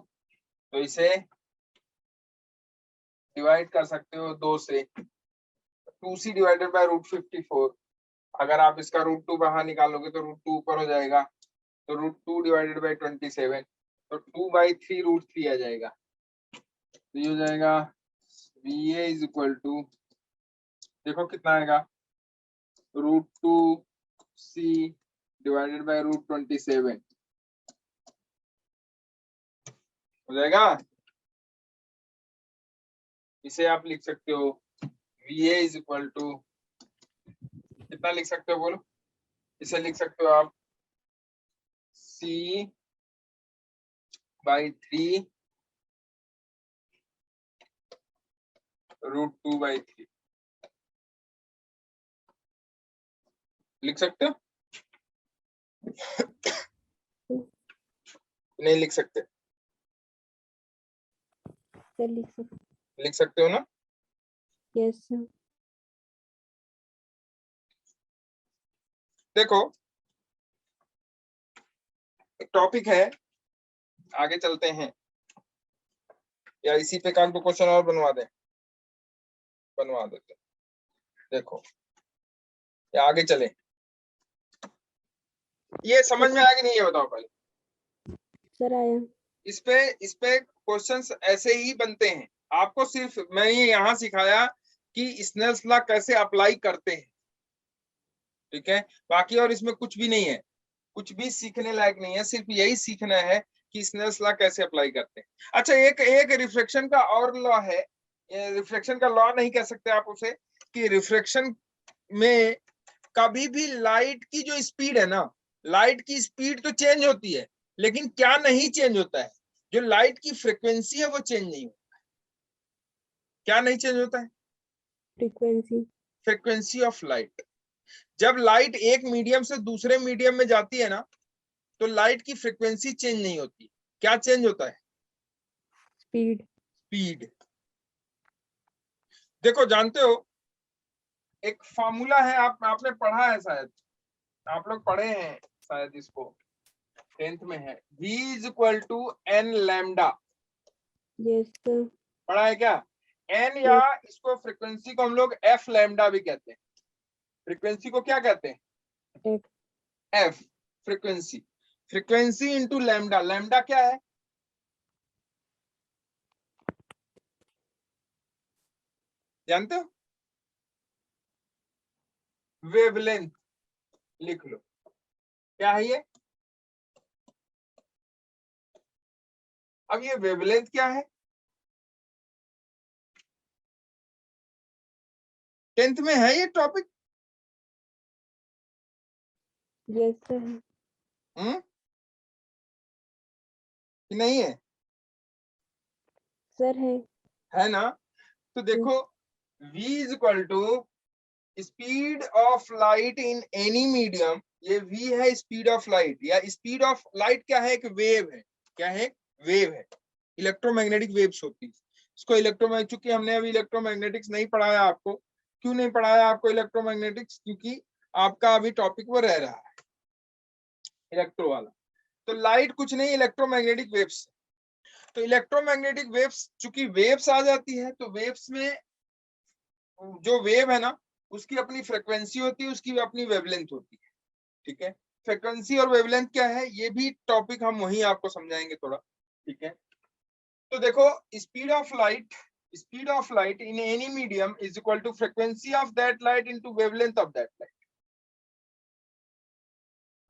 तो इसे डिवाइड कर सकते हो 2 से, 2c डिवाइडेड बाय √54। अगर आप इसका √2 बाहर निकालोगे तो √2 ऊपर हो जाएगा, तो √2 डिवाइडेड बाय 27, तो 2/3 √3 आ जाएगा। तो ये हो जाएगा V A is equal to, देखो कितना आएगा, √2c डिवाइडेड बाय √27 हो जाएगा। इसे आप लिख सकते हो V A is equal to, कितना लिख सकते हो बोलो, इसे लिख सकते हो आप c/3 √2/3 लिख सकते हो, नहीं लिख सकते? सर लिख सकते। लिख सकते हो ना। Yes sir. देखो एक टॉपिक है, आगे चलते हैं, या इसी पे काम को क्वेश्चन और बनवा देते हैं। देखो या आगे चले, ये समझ में आया कि नहीं ये बताओ पहले। सर आया। इस पे क्वेश्चंस ऐसे ही बनते हैं। आपको सिर्फ मैंने यहाँ सिखाया कि स्नेल्स लॉ कैसे अप्लाई करते हैं, ठीक है, बाकी और इसमें कुछ भी नहीं है, कुछ भी सीखने लायक नहीं है, सिर्फ यही सीखना है कि स्नेल्स लॉ कैसे अप्लाई करते हैं। अच्छा एक रिफ्रैक्शन का और लॉ है, रिफ्रैक्शन का लॉ नहीं कह सकते आप उसे, कि रिफ्रैक्शन में कभी भी लाइट की जो स्पीड है ना, लाइट की स्पीड तो चेंज होती है, लेकिन क्या नहीं चेंज होता है, जो लाइट की फ्रीक्वेंसी है वो चेंज नहीं होता है। क्या नहीं चेंज होता है? फ्रीक्वेंसी। Frequency of light. जब लाइट एक मीडियम से दूसरे मीडियम में जाती है ना, तो लाइट की फ्रीक्वेंसी चेंज नहीं होती, क्या चेंज होता है? स्पीड। स्पीड। देखो जानते हो एक फार्मूला है, आपने पढ़ा है शायद, आप लोग पढ़े हैं शायद, इसको 10th में है, v is equal to n lambda. Yes sir. पढ़ा है क्या? n, या इसको फ्रीक्वेंसी को हम लोग f लैम्डा भी कहते हैं। फ्रीक्वेंसी को क्या कहते हैं? F. f frequency, frequency into lambda. Lambda क्या है? जानते हो? वेवलेंथ, लिख लो क्या है ये, अब ये वेवलेंथ क्या है? 10th में है ये टॉपिक? यस सर कि नहीं है? सर है ना? तो देखो v is equal to speed of light in any medium, ये v है स्पीड ऑफ लाइट, या स्पीड ऑफ लाइट क्या है? एक वेव है। क्या है? वेव है। इलेक्ट्रोमैग्नेटिक वेव्स होती है इसको इलेक्ट्रोमैग्नेटिक, चूंकि हमने अभी इलेक्ट्रोमैग्नेटिक्स नहीं पढ़ाया आपको। क्यों नहीं पढ़ाया आपको इलेक्ट्रोमैग्नेटिक्स? क्योंकि आपका अभी टॉपिक वो रह रहा है इलेक्ट्रो वाला। तो लाइट कुछ नहीं, इलेक्ट्रोमैग्नेटिक वेव्स। तो इलेक्ट्रोमैग्नेटिक वेव्स, चूंकि वेव्स आ जाती है तो वेव्स में जो वेव है ना उसकी अपनी फ्रिक्वेंसी होती है, उसकी अपनी वेवलेंथ होती है। ठीक है, फ्रिक्वेंसी और वेवलेंथ क्या है ये भी टॉपिक हम वहीं आपको समझाएंगे थोड़ा। ठीक है, तो देखो speed of light in any medium is equal to frequency of that light into wavelength of that light.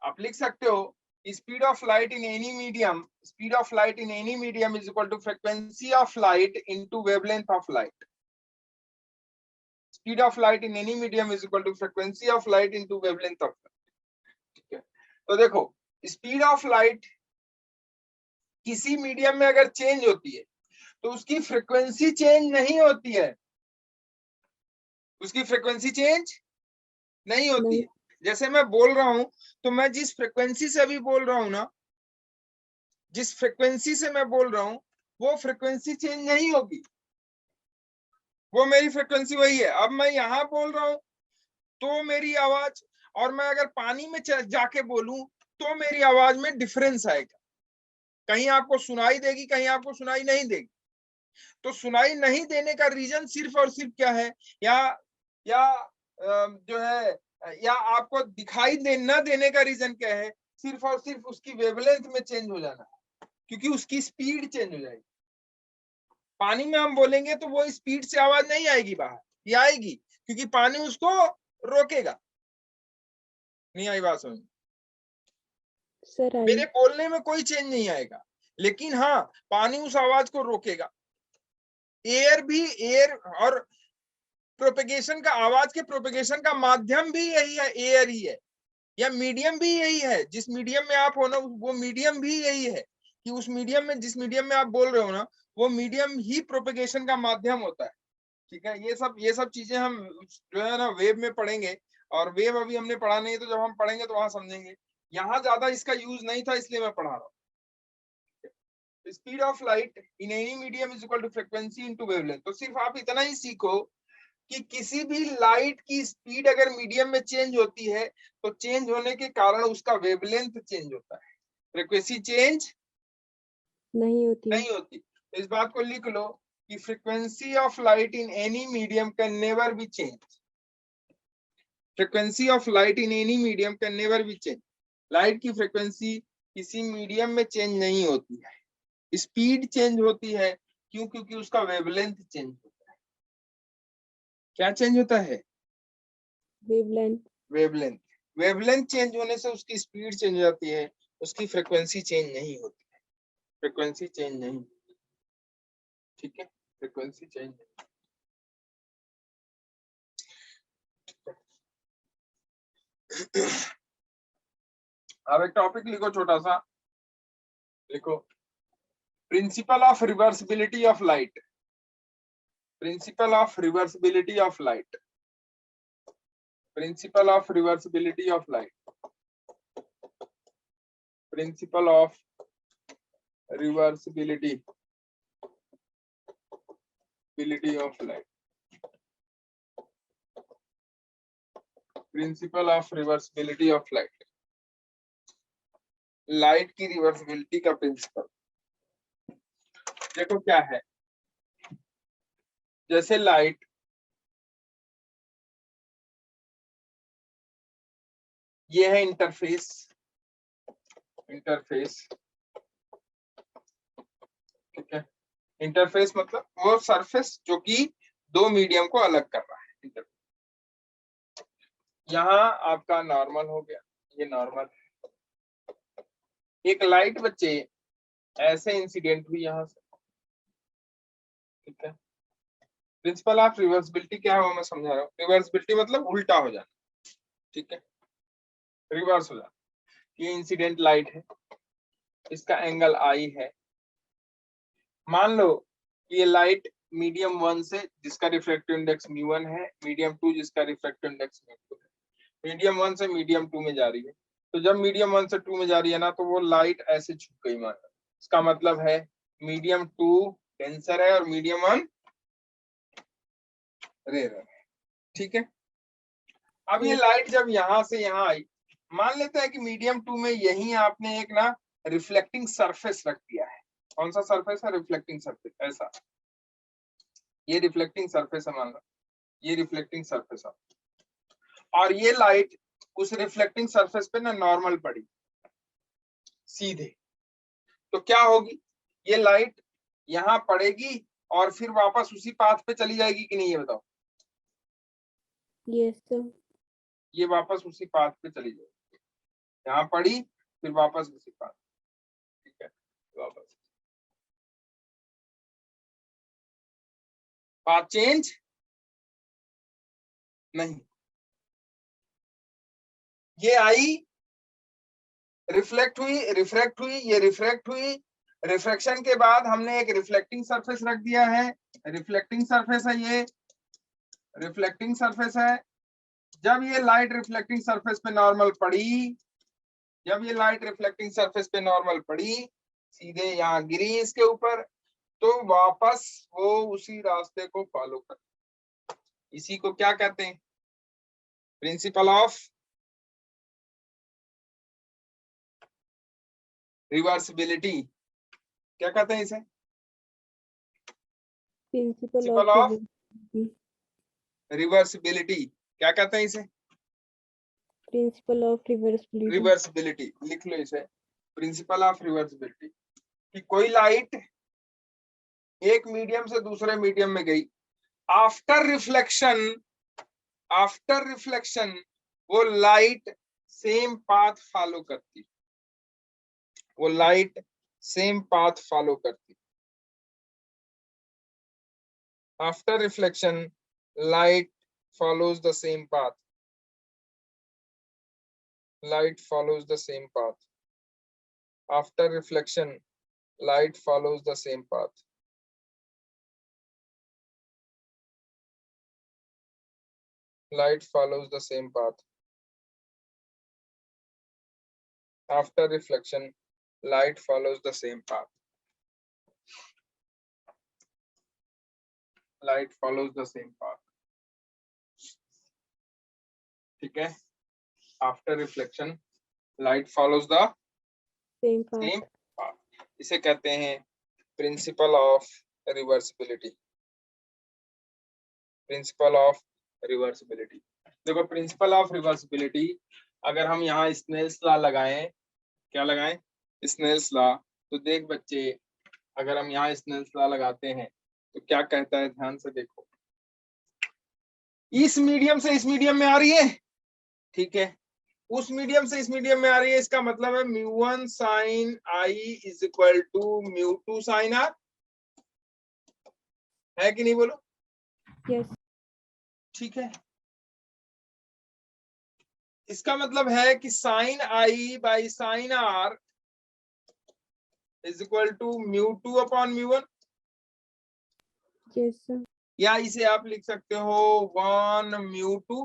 आप लिख सकते हो speed of light in any medium is equal to frequency of light into wavelength of light. Speed of light in any medium is equal to frequency of light into wavelength of light. ठीक है, तो देखो speed of light किसी medium में अगर change होती है तो उसकी फ्रिक्वेंसी चेंज नहीं होती है, उसकी फ्रिक्वेंसी चेंज नहीं होती नहीं है। जैसे मैं बोल रहा हूं तो मैं जिस फ्रिक्वेंसी से अभी बोल रहा हूं ना, जिस फ्रिक्वेंसी से मैं बोल रहा हूं वो फ्रिक्वेंसी चेंज नहीं होगी, वो मेरी फ्रिक्वेंसी वही है। अब मैं यहां बोल रहा हूं तो मेरी आवाज, और मैं अगर पानी में जाके बोलूं तो मेरी आवाज में डिफरेंस आएगा। कहीं आपको सुनाई देगी, कहीं आपको सुनाई नहीं देगी। तो सुनाई नहीं देने का रीजन सिर्फ और सिर्फ क्या है, या जो है, या आपको दिखाई न देने का रीजन क्या है, सिर्फ और सिर्फ उसकी वेवलेंथ में चेंज हो जाना है, क्योंकि उसकी स्पीड चेंज हो जाएगी। पानी में हम बोलेंगे तो वो स्पीड से आवाज नहीं आएगी बाहर, ये आएगी क्योंकि पानी उसको रोकेगा। नहीं आई बात समझ? सर आई मेरे बोलने में कोई चेंज नहीं आएगा, लेकिन हाँ पानी उस आवाज को रोकेगा। एयर और प्रोपेगेशन का, आवाज के प्रोपेगेशन का माध्यम भी यही है, एयर ही है, या मीडियम भी यही है। जिस मीडियम में आप हो ना वो मीडियम भी यही है, कि उस मीडियम में, जिस मीडियम में आप बोल रहे हो ना वो मीडियम ही प्रोपेगेशन का माध्यम होता है। ठीक है, ये सब चीजें हम जो है ना वेव में पढ़ेंगे, और वेव अभी हमने पढ़ा नहीं, तो जब हम पढ़ेंगे तो वहां समझेंगे। यहाँ ज्यादा इसका यूज नहीं था इसलिए मैं पढ़ा रहा हूँ। Speed of light in any medium is equal to frequency into wavelength. तो सिर्फ आप इतना ही सीखो कि किसी भी लाइट की स्पीड अगर मीडियम में चेंज होती है तो चेंज होने के कारण उसका वेवलेंथ चेंज होता है, फ्रीक्वेंसी चेंज नहीं होती नहीं होती। तो इस बात को लिख लो कि frequency of light in any medium can never be change. Frequency of light in any medium can never be change. Light की फ्रीक्वेंसी किसी मीडियम में चेंज नहीं होती है, स्पीड चेंज होती है। क्यों? क्योंकि उसका वेवलेंथ चेंज होता है। क्या चेंज होता है? Wavelength wavelength. वेवलेंथ चेंज होने से उसकी स्पीड चेंज हो जाती है, उसकी फ्रीक्वेंसी चेंज नहीं होती है। फ्रीक्वेंसी चेंज नहीं, ठीक है, फ्रीक्वेंसी चेंज नहीं। अब एक टॉपिक लिखो छोटा सा, लिखो principal of reversibility of light. Principal of reversibility of light. Principal of reversibility of light. Principal of reversibility of light. Principal of reversibility of light. Light की रिवर्सिबिलिटी का प्रिंसिपल देखो क्या है। जैसे लाइट, ये है इंटरफेस, ठीक है। इंटरफेस मतलब वो सरफेस जो कि दो मीडियम को अलग कर रहा है। इंटरफेस यहाँ आपका नॉर्मल हो गया, ये नॉर्मल है। एक लाइट बच्चे ऐसे इंसिडेंट हुई यहाँ से, ठीक है। प्रिंसिपल ऑफ रिवर्सिबिलिटी क्या है वो मैं समझा रहा हूँ। रिवर्सिबिलिटी मतलब उल्टा हो जाना, ठीक है, रिवर्स हो जाना। ये इंसिडेंट लाइट है, इसका एंगल आई है। मान लो ये लाइट मीडियम 1 से, जिसका रिफ्रैक्टिव इंडेक्स μ1 है, मीडियम 2 जिसका रिफ्रैक्टिव इंडेक्स μ2 है, मीडियम 1 से मीडियम 2 में जा रही है। तो जब मीडियम 1 से 2 में जा रही है ना, तो वो लाइट ऐसे झुक गई माना, इसका मतलब है मीडियम 2 डेंसर है और मीडियम 1 रेयर है, ठीक है। अब ये लाइट जब यहां से यहां आई, मान लेते हैं कि मीडियम 2 में यही आपने एक ना रिफ्लेक्टिंग सरफेस रख दिया है। कौन सा सरफेस है? Reflecting surface. ऐसा ये रिफ्लेक्टिंग सरफेस है, मान लो ये रिफ्लेक्टिंग सरफेस है, और ये लाइट उस रिफ्लेक्टिंग सरफेस पे ना नॉर्मल पड़ी सीधे, तो क्या होगी? ये लाइट यहाँ पड़ेगी और फिर वापस उसी पाथ पे चली जाएगी कि नहीं, ये बताओ। Yes sir. ये वापस उसी पाथ पे चली जाएगी, यहाँ पड़ी फिर वापस उसी पाथ, ठीक है, वापस पाथ चेंज नहीं। ये आई, रिफ्लेक्ट हुई, रिफ्रैक्ट हुई, ये रिफ्रैक्ट हुई, रिफ्रैक्शन के बाद हमने एक रिफ्लेक्टिंग सरफेस रख दिया है, रिफ्लेक्टिंग सरफेस है, ये रिफ्लेक्टिंग सरफेस है। जब ये लाइट रिफ्लेक्टिंग सरफेस पे नॉर्मल पड़ी, जब ये लाइट रिफ्लेक्टिंग सरफेस पे नॉर्मल पड़ी, सीधे यहाँ गिरी इसके ऊपर, तो वापस वो उसी रास्ते को फॉलो कर। इसी को क्या कहते हैं? Principle of reversibility. क्या कहते हैं इसे? Principle of of reversibility. क्या कहते हैं इसे? Principal of reversibility. रिवर्सिबिलिटी लिख लो इसे, प्रिंसिपल ऑफ रिवर्सिबिलिटी। कि कोई लाइट एक मीडियम से दूसरे मीडियम में गई, आफ्टर रिफ्लेक्शन वो लाइट सेम पाथ फॉलो करती, वो लाइट सेम पाथ फॉलो करती। After reflection light follows the same path, light follows the same path. After reflection light follows the same path. Light follows the same path. After reflection light follows the same path. Light follows the same path. ठीक है, after reflection light follows the same same path. Path. इसे कहते हैं principle of reversibility. Principle of reversibility. देखो principle of reversibility, अगर हम यहाँ Snell's law लगाएं, क्या लगाएं? Snell's law. तो देख बच्चे, अगर हम यहाँ स्नेल्स लॉ लगाते हैं तो क्या कहता है, ध्यान से देखो। इस मीडियम से इस मीडियम में आ रही है, ठीक है, उस मीडियम से इस मीडियम में आ रही है, इसका मतलब है μ1 sin I is equal to μ2 sin R, है कि नहीं बोलो? यस। ठीक है, इसका मतलब है कि sin I by sin R is equal to μ2 upon μ1। Yes sir. या इसे आप लिख सकते हो 1 μ2।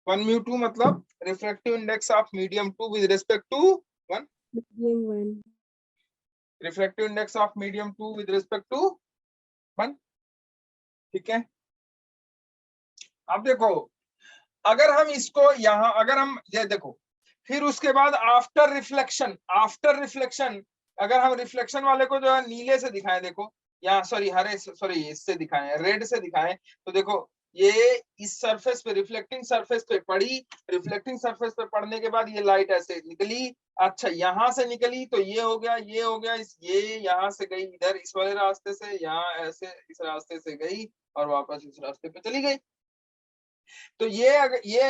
1 μ2 मतलब refractive index of medium 2 with respect to 1। Medium 1। Refractive index of medium 2 with respect to 1, ठीक है। अब देखो, अगर हम इसको यहाँ, अगर हम ये देखो, फिर उसके बाद आफ्टर रिफ्लेक्शन अगर हम रिफ्लेक्शन वाले को जो है नीले से दिखाएं, देखो यहाँ, सॉरी इससे दिखाएं, रेड से दिखाएं, तो देखो ये इस सरफेस पे, रिफ्लेक्टिंग सरफेस पे पड़ी, रिफ्लेक्टिंग सरफेस पे पड़ने के बाद ये लाइट ऐसे निकली, अच्छा यहाँ से निकली तो ये हो गया, ये हो गया, ये यहाँ से गई इधर इस वाले रास्ते से, यहाँ ऐसे इस रास्ते से गई और वापस इस रास्ते पे चली गई। तो ये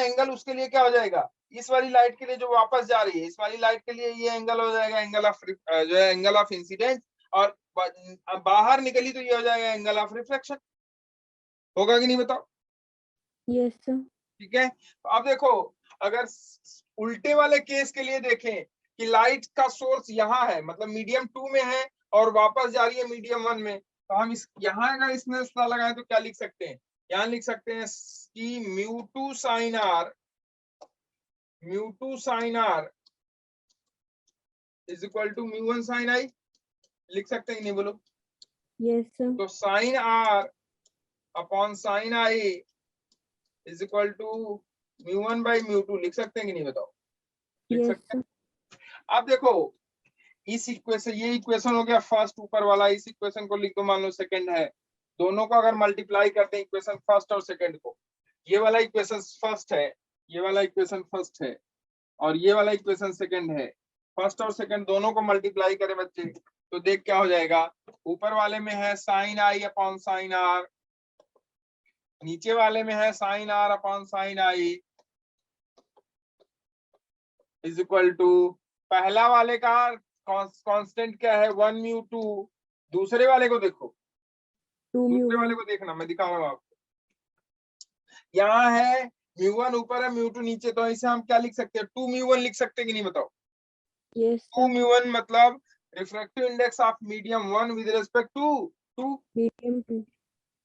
एंगल उसके लिए क्या हो जाएगा? इस वाली लाइट के लिए जो वापस जा रही है, इस वाली लाइट के लिए ये एंगल हो जाएगा एंगल ऑफ जो है एंगल ऑफ इंसिडेंस, और बाहर निकली तो ये हो जाएगा एंगल ऑफ रिफ्लेक्शन। होगा कि नहीं बताओ? Yes, sir. ठीक है। तो अब देखो, अगर उल्टे वाले केस के लिए देखें कि लाइट का सोर्स यहाँ है, मतलब मीडियम 2 में है और वापस जा रही है मीडियम 1 में, तो हम इस यहाँ अगर इसमें लगाएं तो क्या लिख सकते हैं? यहाँ लिख सकते हैं कि μ2 sin r is equal to μ1 sin i। लिख सकते हैं कि नहीं बोलो? Yes, sir. तो sin r upon sin i is equal to μ1 by μ2 लिख सकते हैं कि नहीं बताओ? लिख Yes, सकते sir. हैं। अब देखो, इस इक्वेशन, ये इक्वेशन हो गया फर्स्ट ऊपर वाला, इस इक्वेशन को लिख दो, मान लो सेकंड है, दोनों को अगर मल्टीप्लाई करते हैं इक्वेशन फर्स्ट और सेकंड को, ये वाला इक्वेशन फर्स्ट है, ये वाला इक्वेशन फर्स्ट है, और ये वाला इक्वेशन सेकंड है, फर्स्ट और सेकंड दोनों को मल्टीप्लाई करें बच्चे, तो देख क्या हो जाएगा, ऊपर वाले में है sine I upon sine R, नीचे वाले में है sine R upon sine I is equal to, पहला वाले का कांस्टेंट क्या है 1 μ2, दूसरे वाले को देखो, 2 दूसरे वाले μ1. को देखना, मैं दिखा रहा हूँ आपको। यहाँ है μ1 ऊपर है μ2 नीचे, तो इसे हम क्या लिख सकते हैं? 2 μ1 लिख सकते हैं कि नहीं बताओ? Yes, 2 sir. μ1 मतलब refractive index of medium 1 with respect to 2। Medium 2.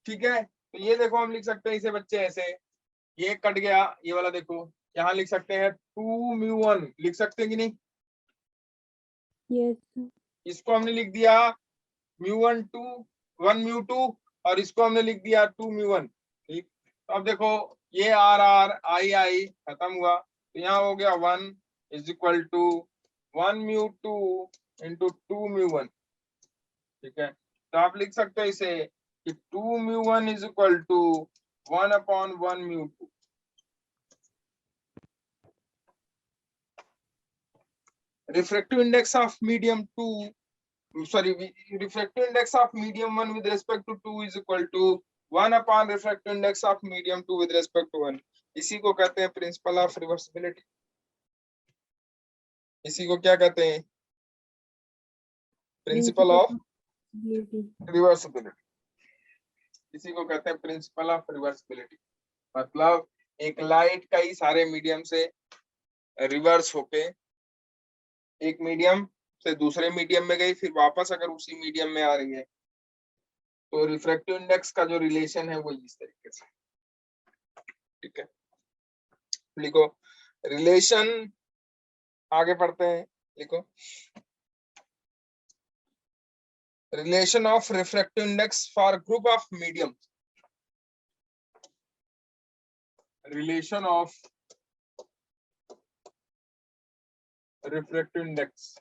ठीक है, तो ये देखो हम लिख सकते हैं इसे बच्चे ऐसे, ये कट गया, ये वाला देखो, यहाँ लिख सकते हैं 2 μ1 लिख सकते हैं कि नहीं? Yes, sir. इसको हमने लिख दिया μ1 2 1 μ2, और इसको हमने लिख दिया 2 μ1। ठीक, तो अब देखो ये आर आर आई आई खत्म हुआ, तो यहाँ हो गया 1 इज इक्वल टू 1 μ2 इंटू 2 μ1। ठीक है, तो आप लिख सकते हो इसे कि 2 μ1 is equal to 1 upon 1 μ2। Refractive index of medium 2, sorry, refractive index of medium 1 with respect to 2 is equal to 1 upon refractive index of medium 2 with respect to 1। इसी को कहते हैं प्रिंसिपल ऑफ रिवर्सिबिलिटी। इसी को क्या कहते हैं? Principle of reversibility. इसी को कहते हैं प्रिंसिपल ऑफ रिवर्सिबिलिटी। मतलब एक लाइट कई सारे मीडियम से रिवर्स होके एक मीडियम से दूसरे मीडियम में गई, फिर वापस अगर उसी मीडियम में आ रही है, तो रिफ्रैक्टिव इंडेक्स का जो रिलेशन है वो इस तरीके से। ठीक है, लिखो रिलेशन, आगे पढ़ते हैं, लिखो relation of refractive index for group of medium. Relation of refractive index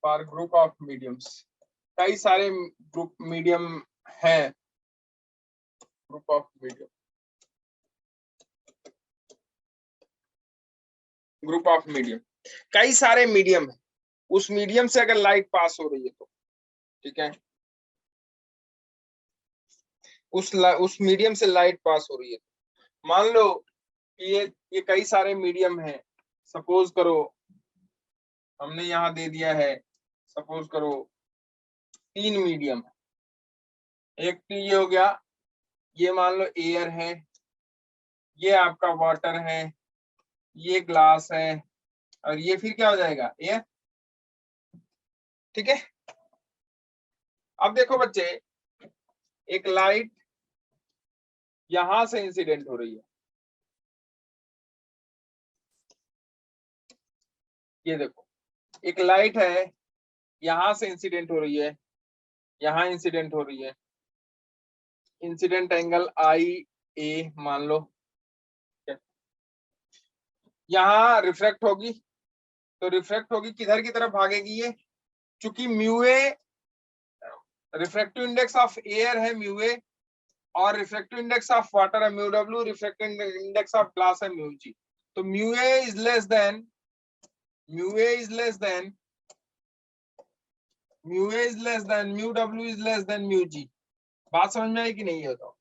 for group of mediums. कई सारे ग्रुप मीडियम है, group of medium, group of medium, कई सारे मीडियम है, उस मीडियम से अगर लाइट पास हो रही है तो, ठीक है, उस मीडियम से लाइट पास हो रही है, मान लो कि ये कई सारे मीडियम हैं, सपोज करो हमने यहाँ दे दिया है, सपोज करो 3 मीडियम है, एक तो ये हो गया, ये मान लो एयर है, ये आपका वाटर है, ये ग्लास है, और ये फिर क्या हो जाएगा? एयर। ठीक है, अब देखो बच्चे, एक लाइट यहां से इंसिडेंट हो रही है, ये देखो एक लाइट है, यहां से इंसिडेंट हो रही है, यहां इंसिडेंट हो रही है, इंसिडेंट एंगल आई ए मान लो, यहां रिफ्रैक्ट होगी, तो रिफ्रैक्ट होगी किधर की तरफ भागेगी ये, चूंकि mu A refractive index of air है म्यू ए, और रिफ्रैक्टिव इंडेक्स ऑफ वाटर है mu W, refractive index of glass है म्यू जी, तो mu A is less than mu W is less than mu G. बात समझ में आई कि नहीं? होता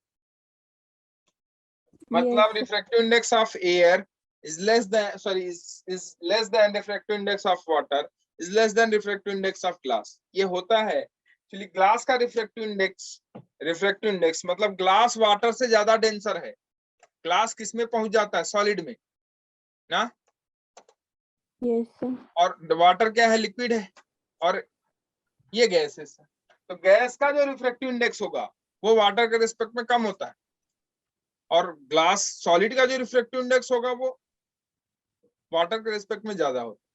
Yes, मतलब sir. refractive index of air is less than, sorry, is less than refractive index of water is less than refractive index of glass. ये होता है एक्चुअली ग्लास का रिफ्रैक्टिव इंडेक्स मतलब ग्लास वाटर से ज्यादा डेंसर है। Glass किस में पहुंच जाता है? सॉलिड में ना, Yes, sir. और वाटर क्या है? लिक्विड है, और ये गैसेस है। तो गैस का जो रिफ्रैक्टिव इंडेक्स होगा वो वाटर के रिस्पेक्ट में कम होता है, और ग्लास सॉलिड का जो रिफ्रैक्टिव इंडेक्स होगा वो वाटर के रिस्पेक्ट में ज्यादा होता है।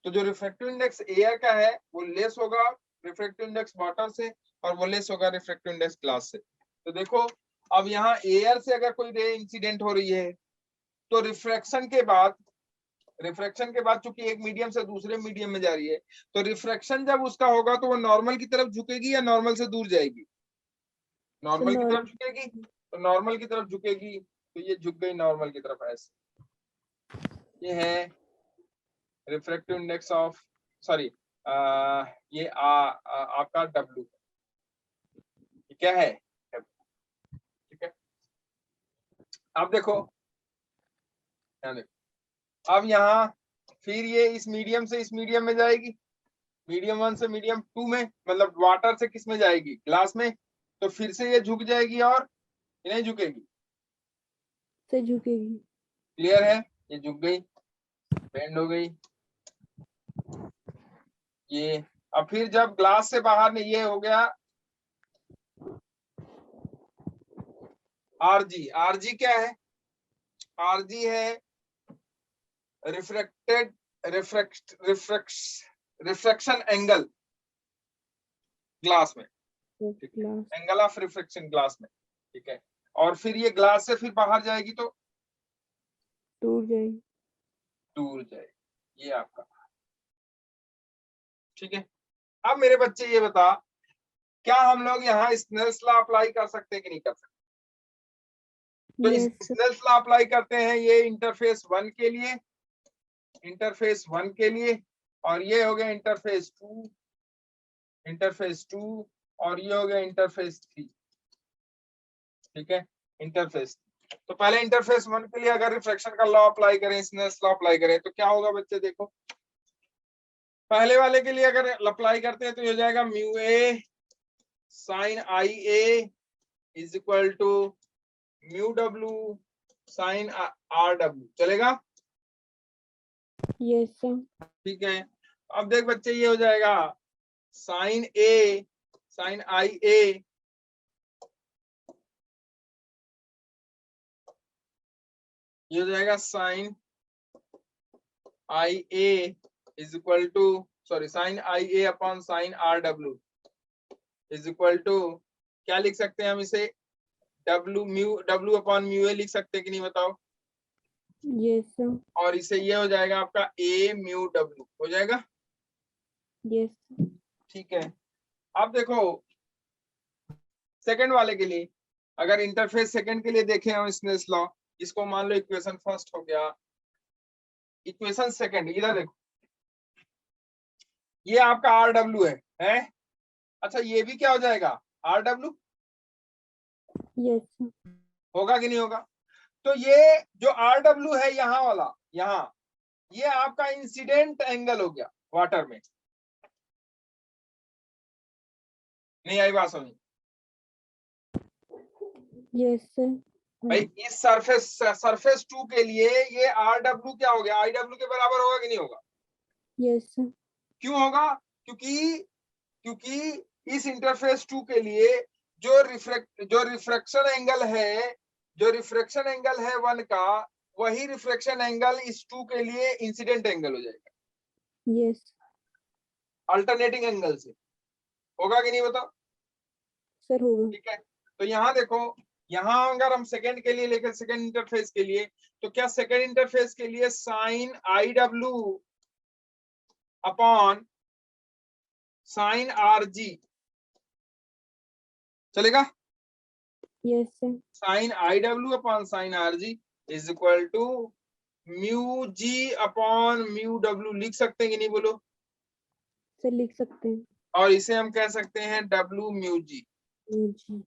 तो जो रिफ्रैक्टिव इंडेक्स एयर का है वो लेस होगा रिफ्रैक्टिव इंडेक्स वाटर से, और वो लेस होगा रिफ्रैक्टिव इंडेक्स ग्लास से। तो देखो अब यहाँ एयर से अगर कोई रे इंसिडेंट हो रही है तो रिफ्रैक्शन के बाद चूंकि एक मीडियम से दूसरे मीडियम में जा रही है, तो रिफ्रैक्शन जब उसका होगा तो वो नॉर्मल की तरफ झुकेगी या नॉर्मल से दूर जाएगी? नॉर्मल की normal. तरफ झुकेगी। तो नॉर्मल की तरफ झुकेगी तो ये झुक गई नॉर्मल की तरफ ऐसे। ये है रिफ्रैक्टिव इंडेक्स ऑफ, सॉरी, ये आपका W क्या है? ठीक है। अब देखो, अब यहाँ फिर ये इस मीडियम से इस मीडियम में जाएगी, मीडियम 1 से मीडियम 2 में, मतलब वाटर से किस में जाएगी? ग्लास में। तो फिर से ये झुक जाएगी और ये नहीं झुकेगी। से झुकेगी। क्लियर है? ये झुक गई, बेंड हो गई ये। अब फिर जब ग्लास से बाहर नहीं, ये हो गया आरजी क्या है? आरजी है रिफ्रैक्शन एंगल ग्लास में, Glass. Angle of refraction glass में। ठीक है। और फिर ये ग्लास से फिर बाहर जाएगी तो दूर जाएगी। दूर जाएगी, ये आपका। ठीक है। अब मेरे बच्चे ये बता, क्या हम लोग यहाँ स्नेल्स लॉ अप्लाई कर सकते हैं कि नहीं कर सकते? तो इस Yes, sir. Snell's law apply करते हैं ये इंटरफेस 1 के लिए, और ये हो गया इंटरफेस 2, और ये हो गया इंटरफेस 3। ठीक है, इंटरफेस। तो पहले इंटरफेस 1 के लिए अगर रिफ्रैक्शन का लॉ अप्लाई करें, स्नेल्स लॉ अप्लाई करें, तो क्या होगा बच्चे? देखो पहले वाले के लिए अगर अप्लाई करते हैं तो ये हो जाएगा mu A sine I A is equal to mu W sine R W. चलेगा? Yes, sir. ठीक है। अब देख बच्चे, ये हो जाएगा साइन ए साइन आई ए ये हो जाएगा sine I A is equal to, sorry, sine I A upon sine R W is equal to, क्या लिख सकते हैं हम इसे? डब्ल्यू अपॉन म्यू ए लिख सकते हैं कि नहीं बताओ? Yes, sir. और इसे ये हो जाएगा आपका ए म्यू डब्ल्यू हो जाएगा। Yes, sir. ठीक है। अब देखो सेकंड वाले के लिए, अगर इंटरफेस सेकंड के लिए देखें हम स्नेल्स लॉ, इसको मान लो इक्वेशन फर्स्ट हो गया, इक्वेशन सेकंड इधर देखो, ये आपका आर डब्ल्यू है? अच्छा, ये भी क्या हो जाएगा? R W Yes, sir. होगा कि नहीं होगा? तो ये जो आर डब्ल्यू है यहाँ वाला, यहाँ ये आपका इंसिडेंट एंगल हो गया वाटर में। नहीं आई बात समझ? Yes, sir. भाई इस सरफेस 2 के लिए ये आर डब्ल्यू क्या हो गया? आई डब्ल्यू के बराबर होगा कि नहीं होगा? Yes, sir. क्यों होगा? क्योंकि इस इंटरफेस 2 के लिए जो रिफ्रैक्शन एंगल है 1 का, वही रिफ्रैक्शन एंगल इस 2 के लिए इंसिडेंट एंगल हो जाएगा। Yes. अल्टरनेटिंग एंगल से होगा कि नहीं बताओ? Sir होगा। ठीक है। तो यहाँ देखो, यहाँ अगर हम सेकंड के लिए लेकर सेकंड इंटरफेस के लिए, तो क्या सेकंड इंटरफेस के लिए sine I W upon sine R G चलेगा? Yes, sir. Sine I W upon sine R G is equal to mu G upon mu W लिख सकते हैं कि नहीं बोलो? सर लिख सकते हैं। और इसे हम कह सकते हैं डब्ल्यू म्यू जी। जी।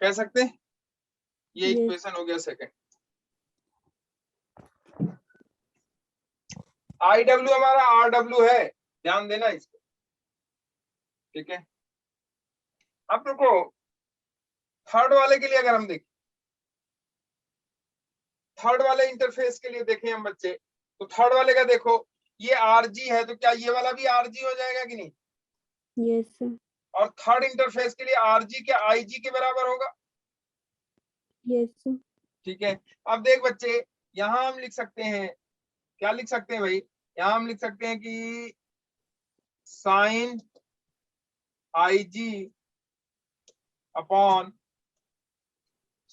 कह सकते हैं? ये Yes. इक्वेशन हो गया सेकंड। आई डब्ल्यू हमारा आर डब्ल्यू है, ध्यान देना इसको, ठीक है। अब देखो थर्ड वाले के लिए अगर हम देखें, थर्ड वाले इंटरफेस के लिए देखें हम बच्चे, तो थर्ड वाले का देखो, ये आरजी है, तो क्या ये वाला भी आरजी हो जाएगा कि नहीं? Yes, sir. और थर्ड इंटरफेस के लिए आरजी क्या आईजी के बराबर होगा? Yes, sir. ठीक है। अब देख बच्चे, यहां हम लिख सकते हैं, क्या लिख सकते हैं भाई, यहां हम लिख सकते हैं कि sine IG upon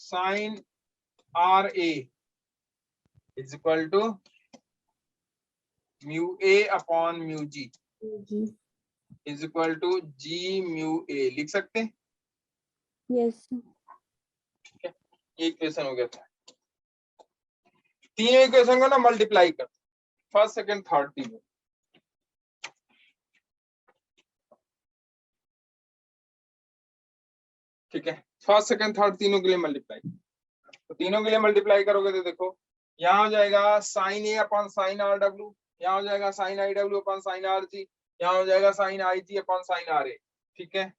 sine R A is equal to mu A upon mu G G. Is equal to G mu A लिख सकते हैं। Yes, sir. ठीक है, ये इक्वेशन हो गया था। तीनों इक्वेशन को ना मल्टीप्लाई कर, फर्स्ट सेकंड थर्ड तीनों, ठीक है। फर्स्ट सेकंड थर्ड तीनों के लिए मल्टीप्लाई, तो तीनों के लिए मल्टीप्लाई करोगे तो देखो यहाँ हो जाएगा sine A upon sine R W, यहाँ हो जाएगा sine I W upon sine R G, यहाँ हो जाएगा sine I G upon sine R A, ठीक है।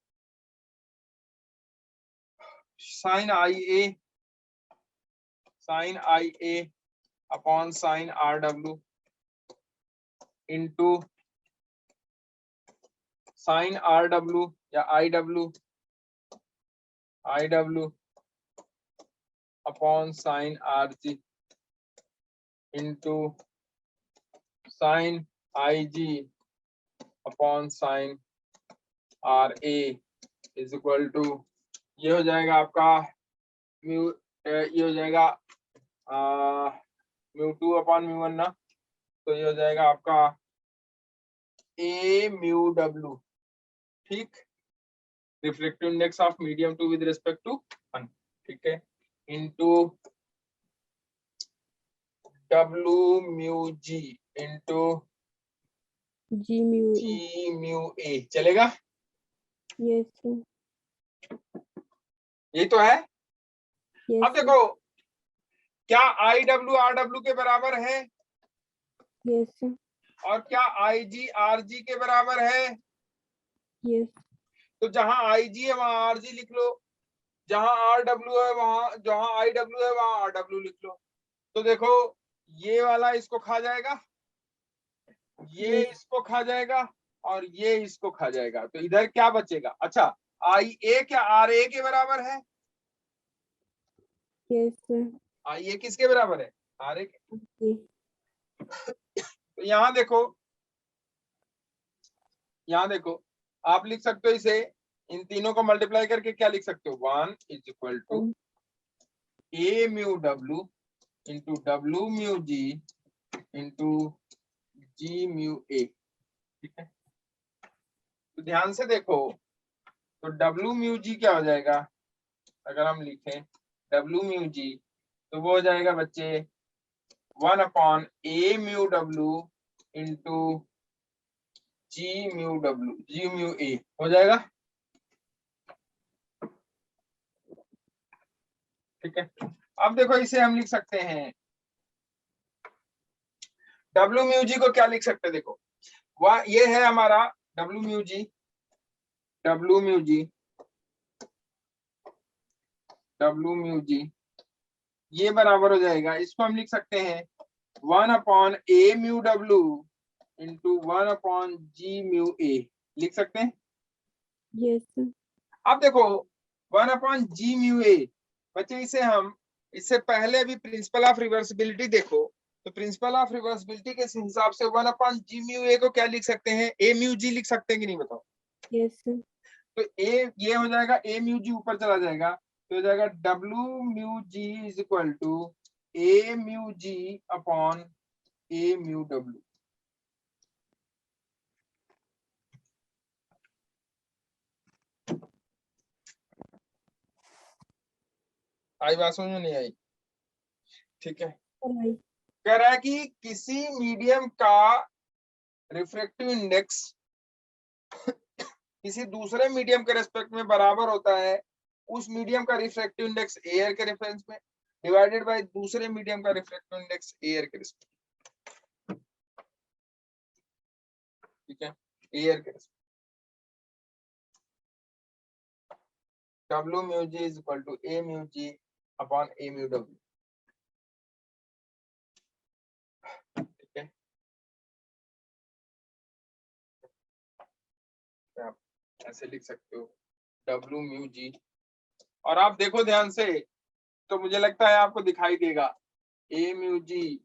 Sine I A upon sine R W into sine R W या I W upon sine R G into sine I G upon sine R A is equal to, ये हो जाएगा आपका mu, ये हो जाएगा mu two upon mu one ना, तो ये हो जाएगा आपका ए म्यू डब्ल्यू, ठीक, reflective index of medium two with respect to one, ठीक है, into W mu G into G mu A. G mu A, चलेगा? Yes, sir. ये तो है। Yes, अब sir. देखो क्या आई डब्ल्यू आर डब्ल्यू के बराबर है Yes, sir. और क्या आई जी आर जी के बराबर है? Yes. तो जहां आई जी है वहां आर जी लिख लो, जहां आर डब्ल्यू है वहां, जहां आई डब्ल्यू है वहां आर डब्ल्यू लिख लो। तो देखो ये वाला इसको खा जाएगा, ये Yes. इसको खा जाएगा और ये इसको खा जाएगा, तो इधर क्या बचेगा? अच्छा, आई ए क्या आर ए के बराबर है? Yes, sir. आई ए किसके बराबर है? आर ए के। Okay. तो यहाँ देखो आप लिख सकते हो इसे, इन तीनों को मल्टीप्लाई करके क्या लिख सकते हो, 1 is equal to A mu W into W mu G into G mu A, ठीक है। तो ध्यान से देखो, तो डब्ल्यू म्यू जी क्या हो जाएगा, अगर हम लिखें डब्ल्यू म्यू जी, तो वो हो जाएगा बच्चे 1 upon A mu W into G mu ए हो जाएगा, ठीक है। अब देखो इसे हम लिख सकते हैं, डब्ल्यू म्यू जी को क्या लिख सकते हैं, देखो वह ये है हमारा डब्ल्यू म्यू जी ये बराबर हो जाएगा, इसको हम लिख सकते हैं 1 upon A mu W into 1 upon ji mu A, लिख सकते हैं। Yes, sir. अब देखो 1 अपॉन जी म्यू ए, बच्चे इसे हम, इससे पहले अभी प्रिंसिपल ऑफ रिवर्सिबिलिटी देखो, तो प्रिंसिपल ऑफ रिवर्सिबिलिटी के हिसाब से 1 अपॉन जी म्यू ए को क्या लिख सकते हैं, ए म्यू जी लिख सकते हैं कि नहीं बताओ? Yes, sir. तो ए ये हो जाएगा, ए म्यू जी ऊपर चला जाएगा, तो हो जाएगा W mu G is equal to A mu G upon A mu W. आई बात समझ में नहीं आई? ठीक है। Right. कह रहा है कि किसी मीडियम का रिफ्रैक्टिव इंडेक्स किसी दूसरे मीडियम के रेस्पेक्ट में बराबर होता है उस मीडियम का रिफ्रैक्टिव इंडेक्स एयर के रेफरेंस में डिवाइडेड बाय दूसरे मीडियम का रिफ्रैक्टिव इंडेक्स एयर के रेस्पेक्ट, ठीक है, एयर के respect. W mu g is equal to A mu g upon A mu W, ठीक है। आप ऐसे लिख सकते हो W mu g, और आप देखो ध्यान से तो मुझे लगता है आपको दिखाई देगा A mu g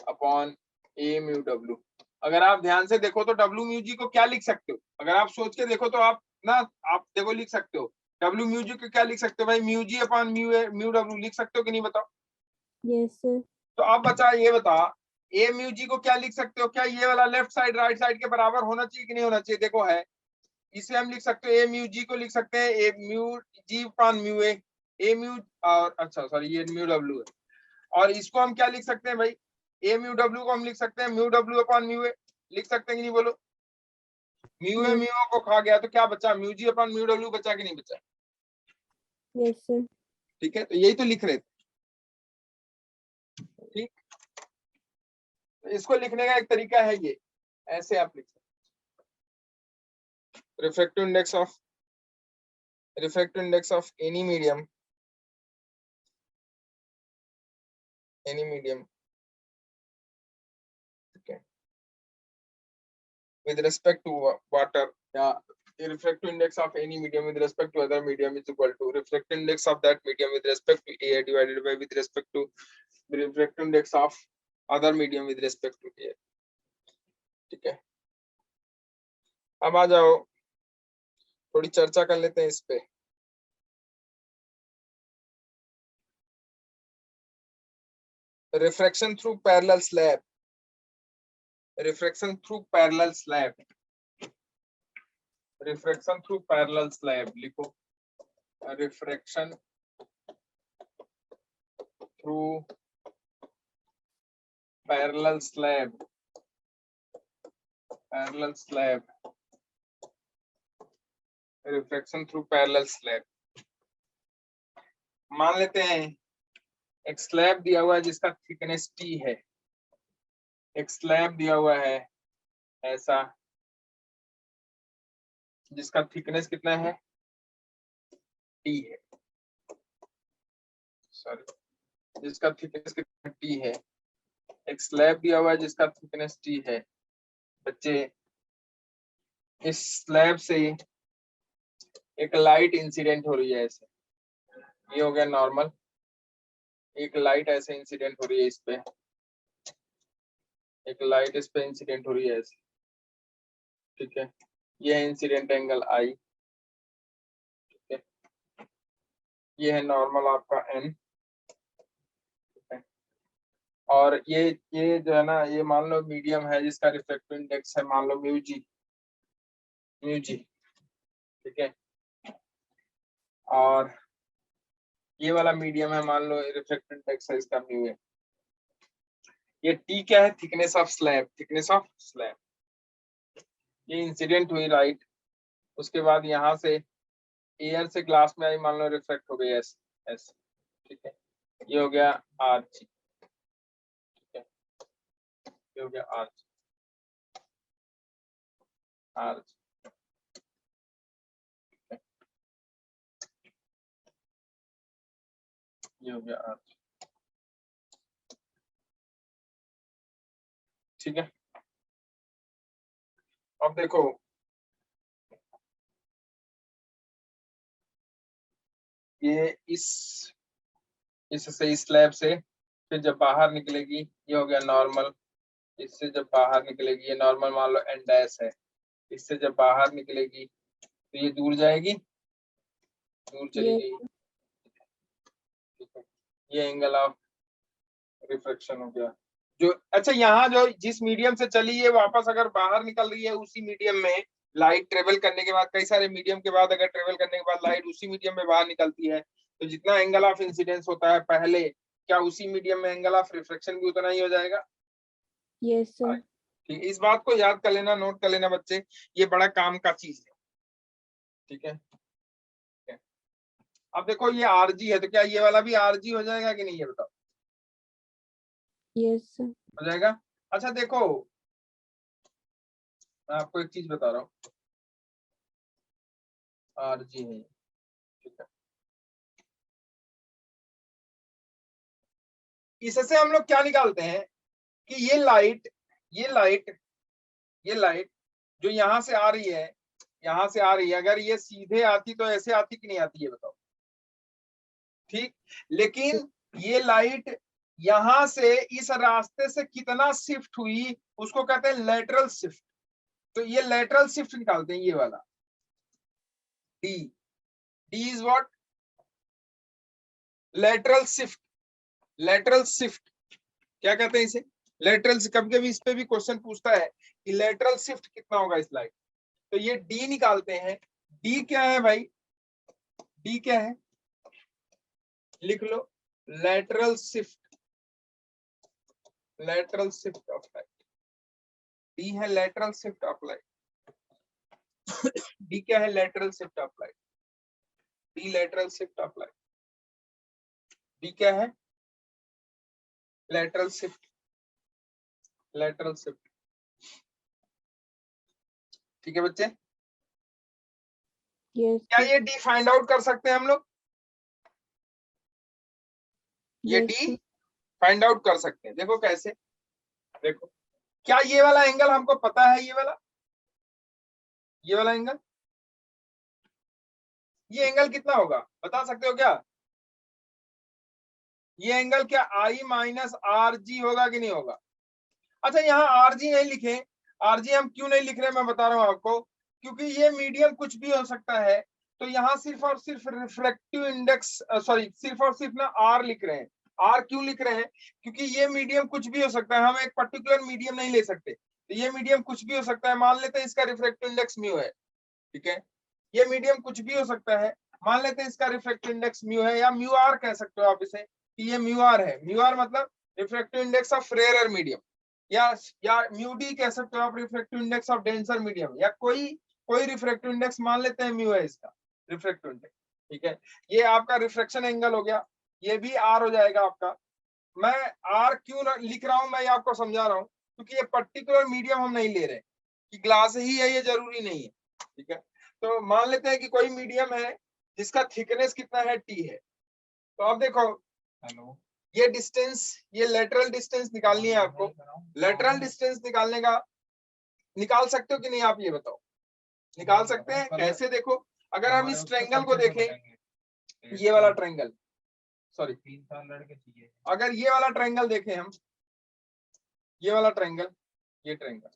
upon A mu W। अगर आप ध्यान से देखो तो W mu g को क्या लिख सकते हो, अगर आप सोच के देखो तो आप ना, आप देखो लिख सकते हो W mu g को क्या लिख सकते हो भाई, mu g upon mu W लिख सकते हो कि नहीं बताओ। Yes sir. तो अब बचा ये बता A mu g को क्या लिख सकते हो, क्या ये वाला लेफ्ट साइड राइट साइड के बराबर होना चाहिए कि नहीं होना चाहिए, देखो है, इसे हम लिख सकते हैं A mu g को लिख सकते हैं A mu g upon mu A mu, और अच्छा सॉरी ये mu W है, और इसको हम क्या लिख सकते हैं भाई, A mu W को हम लिख सकते हैं mu W upon mu A, लिख सकते हैं कि नहीं बोलो। mu A mu O को खा गया तो क्या बचा, mu G upon mu W बचा कि नहीं बचा। Yes sir. ठीक है, तो यही तो लिख रहे थे, ठीक। तो इसको लिखने का एक तरीका है ये, ऐसे आप लिख सकते refractive index of any medium with respect to water, yeah, the refractive index of any medium with respect to other medium is equal to refractive index of that medium with respect to air divided by with respect to the refractive index of other medium with respect to air, ठीक है। अब आ जाओ थोड़ी चर्चा कर लेते हैं इस पे। Refraction through parallel slab, refraction through parallel slab, refraction through parallel slab लिखो, refraction through parallel slab, parallel slab, refraction through parallel slab. मान लेते हैं एक स्लैब दिया हुआ है जिसका थिकनेस T है, एक स्लैब दिया हुआ है ऐसा जिसका थिकनेस कितना है, T है, सॉरी जिसका थिकनेस कितना T है, एक स्लैब दिया हुआ है जिसका थिकनेस T है। बच्चे इस स्लैब से एक लाइट इंसिडेंट हो रही है ऐसे, ये हो गया नॉर्मल, एक लाइट ऐसे इंसिडेंट हो रही है इस पे, एक लाइट इस पे इंसिडेंट हो रही है ऐसे, ठीक है, ये है इंसिडेंट एंगल I, ठीक है, ये है नॉर्मल आपका N, और ये जो है ना, ये मान लो मीडियम है जिसका रिफ्रैक्टिव इंडेक्स है मान लो म्यू जी, ठीक है, और ये वाला मीडियम है मान लो रिफ्रैक्टिव इंडेक्स है इसका म्यू है। ये टी क्या है, थिकनेस ऑफ स्लैब, ये इंसिडेंट हुई राइट, उसके बाद यहाँ से एयर से ग्लास में आई, मान लो रिफ्लेक्ट हो गई एस एस, ठीक है, ये हो गया आर जी, ठीक है, ये हो गया आर जी, ये हो गया आर जी, ठीक है। अब देखो ये इससे इस स्लैब से फिर जब बाहर निकलेगी ये हो गया नॉर्मल, इससे जब बाहर निकलेगी ये नॉर्मल मान लो एन डैश है, इससे जब बाहर निकलेगी तो ये दूर जाएगी, दूर चली गई, ठीक है, ये एंगल ऑफ रिफ्रैक्शन हो गया। जो अच्छा यहाँ जो जिस मीडियम से चली है वापस अगर बाहर निकल रही है उसी मीडियम में, लाइट ट्रेवल करने के बाद कई सारे मीडियम के बाद अगर ट्रेवल करने के बाद लाइट उसी मीडियम में बाहर निकलती है तो जितना एंगल ऑफ इंसिडेंस होता है पहले, क्या उसी मीडियम में एंगल ऑफ रिफ्रैक्शन भी उतना ही हो जाएगा। Yes sir. ठीक, इस बात को याद कर लेना, नोट कर लेना बच्चे, ये बड़ा काम का चीज है, ठीक है। अब देखो ये आरजी है, तो क्या ये वाला भी आरजी हो जाएगा कि नहीं, ये बताओ। Yes, sir. हो जाएगा। अच्छा देखो, मैं आपको एक चीज बता रहा हूँ, आरजी है, ठीक है। इससे हम लोग क्या निकालते हैं कि ये लाइट जो यहां से आ रही है, यहां से आ रही है, अगर ये सीधे आती तो ऐसे आती कि नहीं आती, ये बताओ। ठीक, लेकिन ये लाइट यहां से इस रास्ते से कितना शिफ्ट हुई, उसको कहते हैं लेटरल शिफ्ट। तो ये लेटरल शिफ्ट निकालते हैं, ये वाला D. D is what? Lateral shift. Lateral shift क्या कहते हैं इसे? लेटरल। कभी कभी इस पे भी क्वेश्चन पूछता है कि लेटरल शिफ्ट कितना होगा इस लाइट, तो ये डी निकालते हैं। डी क्या है भाई? डी क्या है? लिख लो, lateral shift. Lateral shift of light, D है lateral shift of light. D क्या है? Lateral shift of light. D lateral shift of light. D क्या है? Lateral shift. लेटरल शिफ्ट, ठीक है बच्चे। Yes, क्या sir. ये डी फाइंड आउट कर सकते हैं हम लोग? ये Yes, D sir. Find out कर सकते हैं। देखो कैसे, देखो, क्या ये वाला एंगल हमको पता है? ये वाला एंगल, ये एंगल कितना होगा बता सकते हो क्या? ये एंगल क्या आई माइनस आर जी होगा कि नहीं होगा? अच्छा यहाँ आर जी नहीं लिखे, आर जी हम क्यों नहीं लिख रहे मैं बता रहा हूँ आपको, क्योंकि ये मीडियम कुछ भी हो सकता है। तो यहाँ सिर्फ और सिर्फ रिफ्लेक्टिव इंडेक्स, सॉरी, सिर्फ और सिर्फ ना आर लिख रहे हैं। आर क्यों लिख रहे हैं? क्योंकि ये मीडियम कुछ भी हो सकता है, हम एक पर्टिकुलर मीडियम नहीं ले सकते। तो ये मीडियम कुछ भी हो सकता है, मान लेते हैं इसका रिफ्लेक्टिव इंडेक्स म्यू है, ठीक है। ये मीडियम कुछ भी हो सकता है, मान लेते हैं इसका रिफ्लेक्टिव इंडेक्स म्यू है, या म्यू आर कह सकते हो आप इसे, कि ये म्यू आर है। म्यू आर मतलब reflective index of rare medium, या म्यू डी कह सकते हो आप, reflective index of denser medium, या कोई कोई रिफ्लेक्टिव इंडेक्स मान लेते हैं म्यू है इसका रिफ्लेक्टिव इंडेक्स, ठीक है। ये आपका रिफ्लेक्शन एंगल हो गया, ये भी आर हो जाएगा आपका। मैं आर क्यों लिख रहा हूं, मैं आपको समझा रहा हूं, क्योंकि ये पर्टिकुलर मीडियम हम नहीं ले रहे कि ग्लास ही है, ये जरूरी नहीं है, ठीक है। तो मान लेते हैं कि कोई मीडियम है जिसका थिकनेस कितना है, टी है। तो अब देखो, हेलो, ये डिस्टेंस, ये लेटरल डिस्टेंस निकालनी है आपको। लेटरल डिस्टेंस निकालने का, निकाल सकते हो कि नहीं आप, ये बताओ। निकाल सकते हैं कैसे? देखो, अगर हम इस ट्रायंगल को देखें, ये वाला ट्रायंगल, सॉरी 3 साल लड़के चाहिए, अगर ये वाला ट्रायंगल देखें हम, ये वाला ट्रायंगल, ये ट्रायंगल,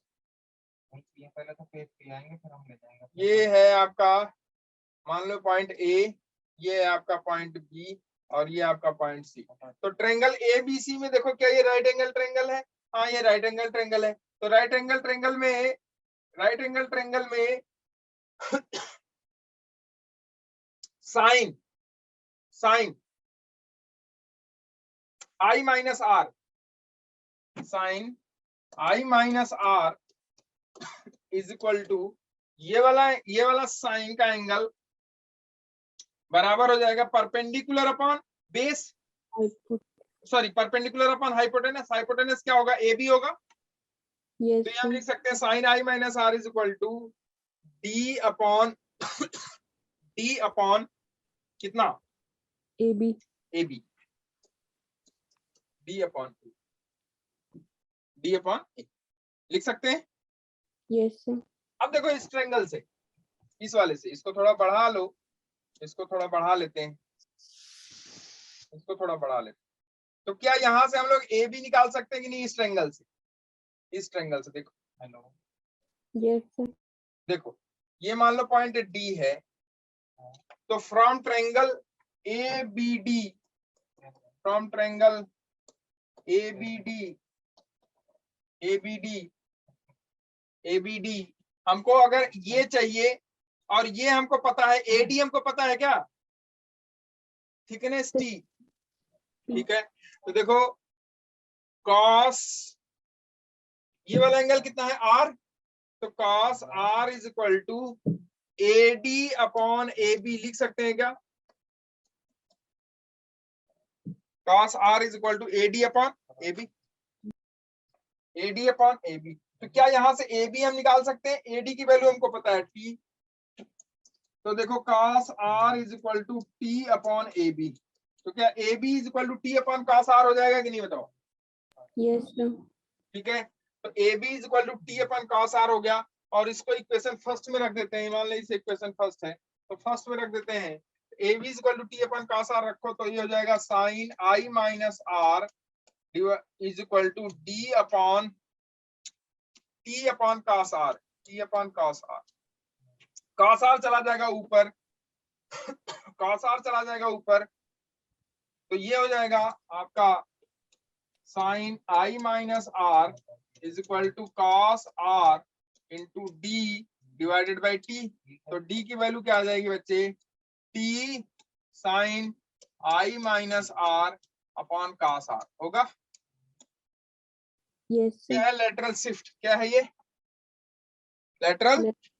पहले तो पेज पे आएंगे फिर हम ले जाएंगे। ये है आपका, मान लो पॉइंट ए, ये है आपका पॉइंट बी, और ये आपका पॉइंट सी। तो ट्रायंगल ए बी सी में देखो, क्या ये राइट एंगल ट्रायंगल है? हाँ, ये राइट एंगल ट्रायंगल है। तो राइट एंगल ट्रायंगल में sine I minus R, sine I minus R is equal to ये वाला साइन का एंगल बराबर हो जाएगा perpendicular upon base, sorry perpendicular upon hypotenuse. Hypotenuse क्या होगा? ए बी होगा। Yes, तो ये हम sir. लिख सकते हैं sine I minus R is equal to D upon कितना? AB. A B, D upon लिख सकते हैं। Yes, sir. अब देखो इस ट्रायंगल से, इस वाले से, इसको थोड़ा बढ़ा लो, इसको थोड़ा बढ़ा लेते हैं, इसको थोड़ा बढ़ा लेते हैं। तो क्या यहाँ से हम लोग ए बी निकाल सकते हैं कि नहीं? इस ट्रायंगल से, इस ट्रायंगल से देखो, हेलो, Yes, sir. देखो ये मान लो पॉइंट डी है, तो from triangle A B D, from triangle A B D हमको अगर ये चाहिए, और ये हमको पता है, एडी हमको पता है क्या? थिकनेस टी, ठीक है। तो देखो कॉस, ये वाला एंगल कितना है? आर। तो cos R is equal to A D upon A B लिख सकते हैं क्या? cos r is equal to AD upon AB, AD upon AB। तो क्या यहाँ से AB हम निकाल सकते हैं? AD की वैल्यू हमको पता है T, तो देखो cos r is equal to T upon AB। तो क्या AB is equal to T upon cos r हो जाएगा कि नहीं बताओ? Yes, sir. ठीक है, तो AB is equal to T upon cos r हो गया, और इसको इक्वेशन फर्स्ट में रख देते हैं। मान लीजिए इसे इक्वेशन फर्स्ट है तो फर्स्ट में रख देते हैं। AB is equal to T upon cos r रखो तो ये हो जाएगा sin I minus r is equal to D upon T upon cos r, T upon cos r। cos r चला जाएगा ऊपर, cos r चला जाएगा ऊपर, तो ये हो जाएगा आपका sin I minus r is equal to cos r into D divided by T। तो D की वैल्यू क्या आ जाएगी बच्चे? T sin I minus r upon cos r होगा। Yes, क्या sir. है? Lateral shift. क्या है ये? Lateral Let-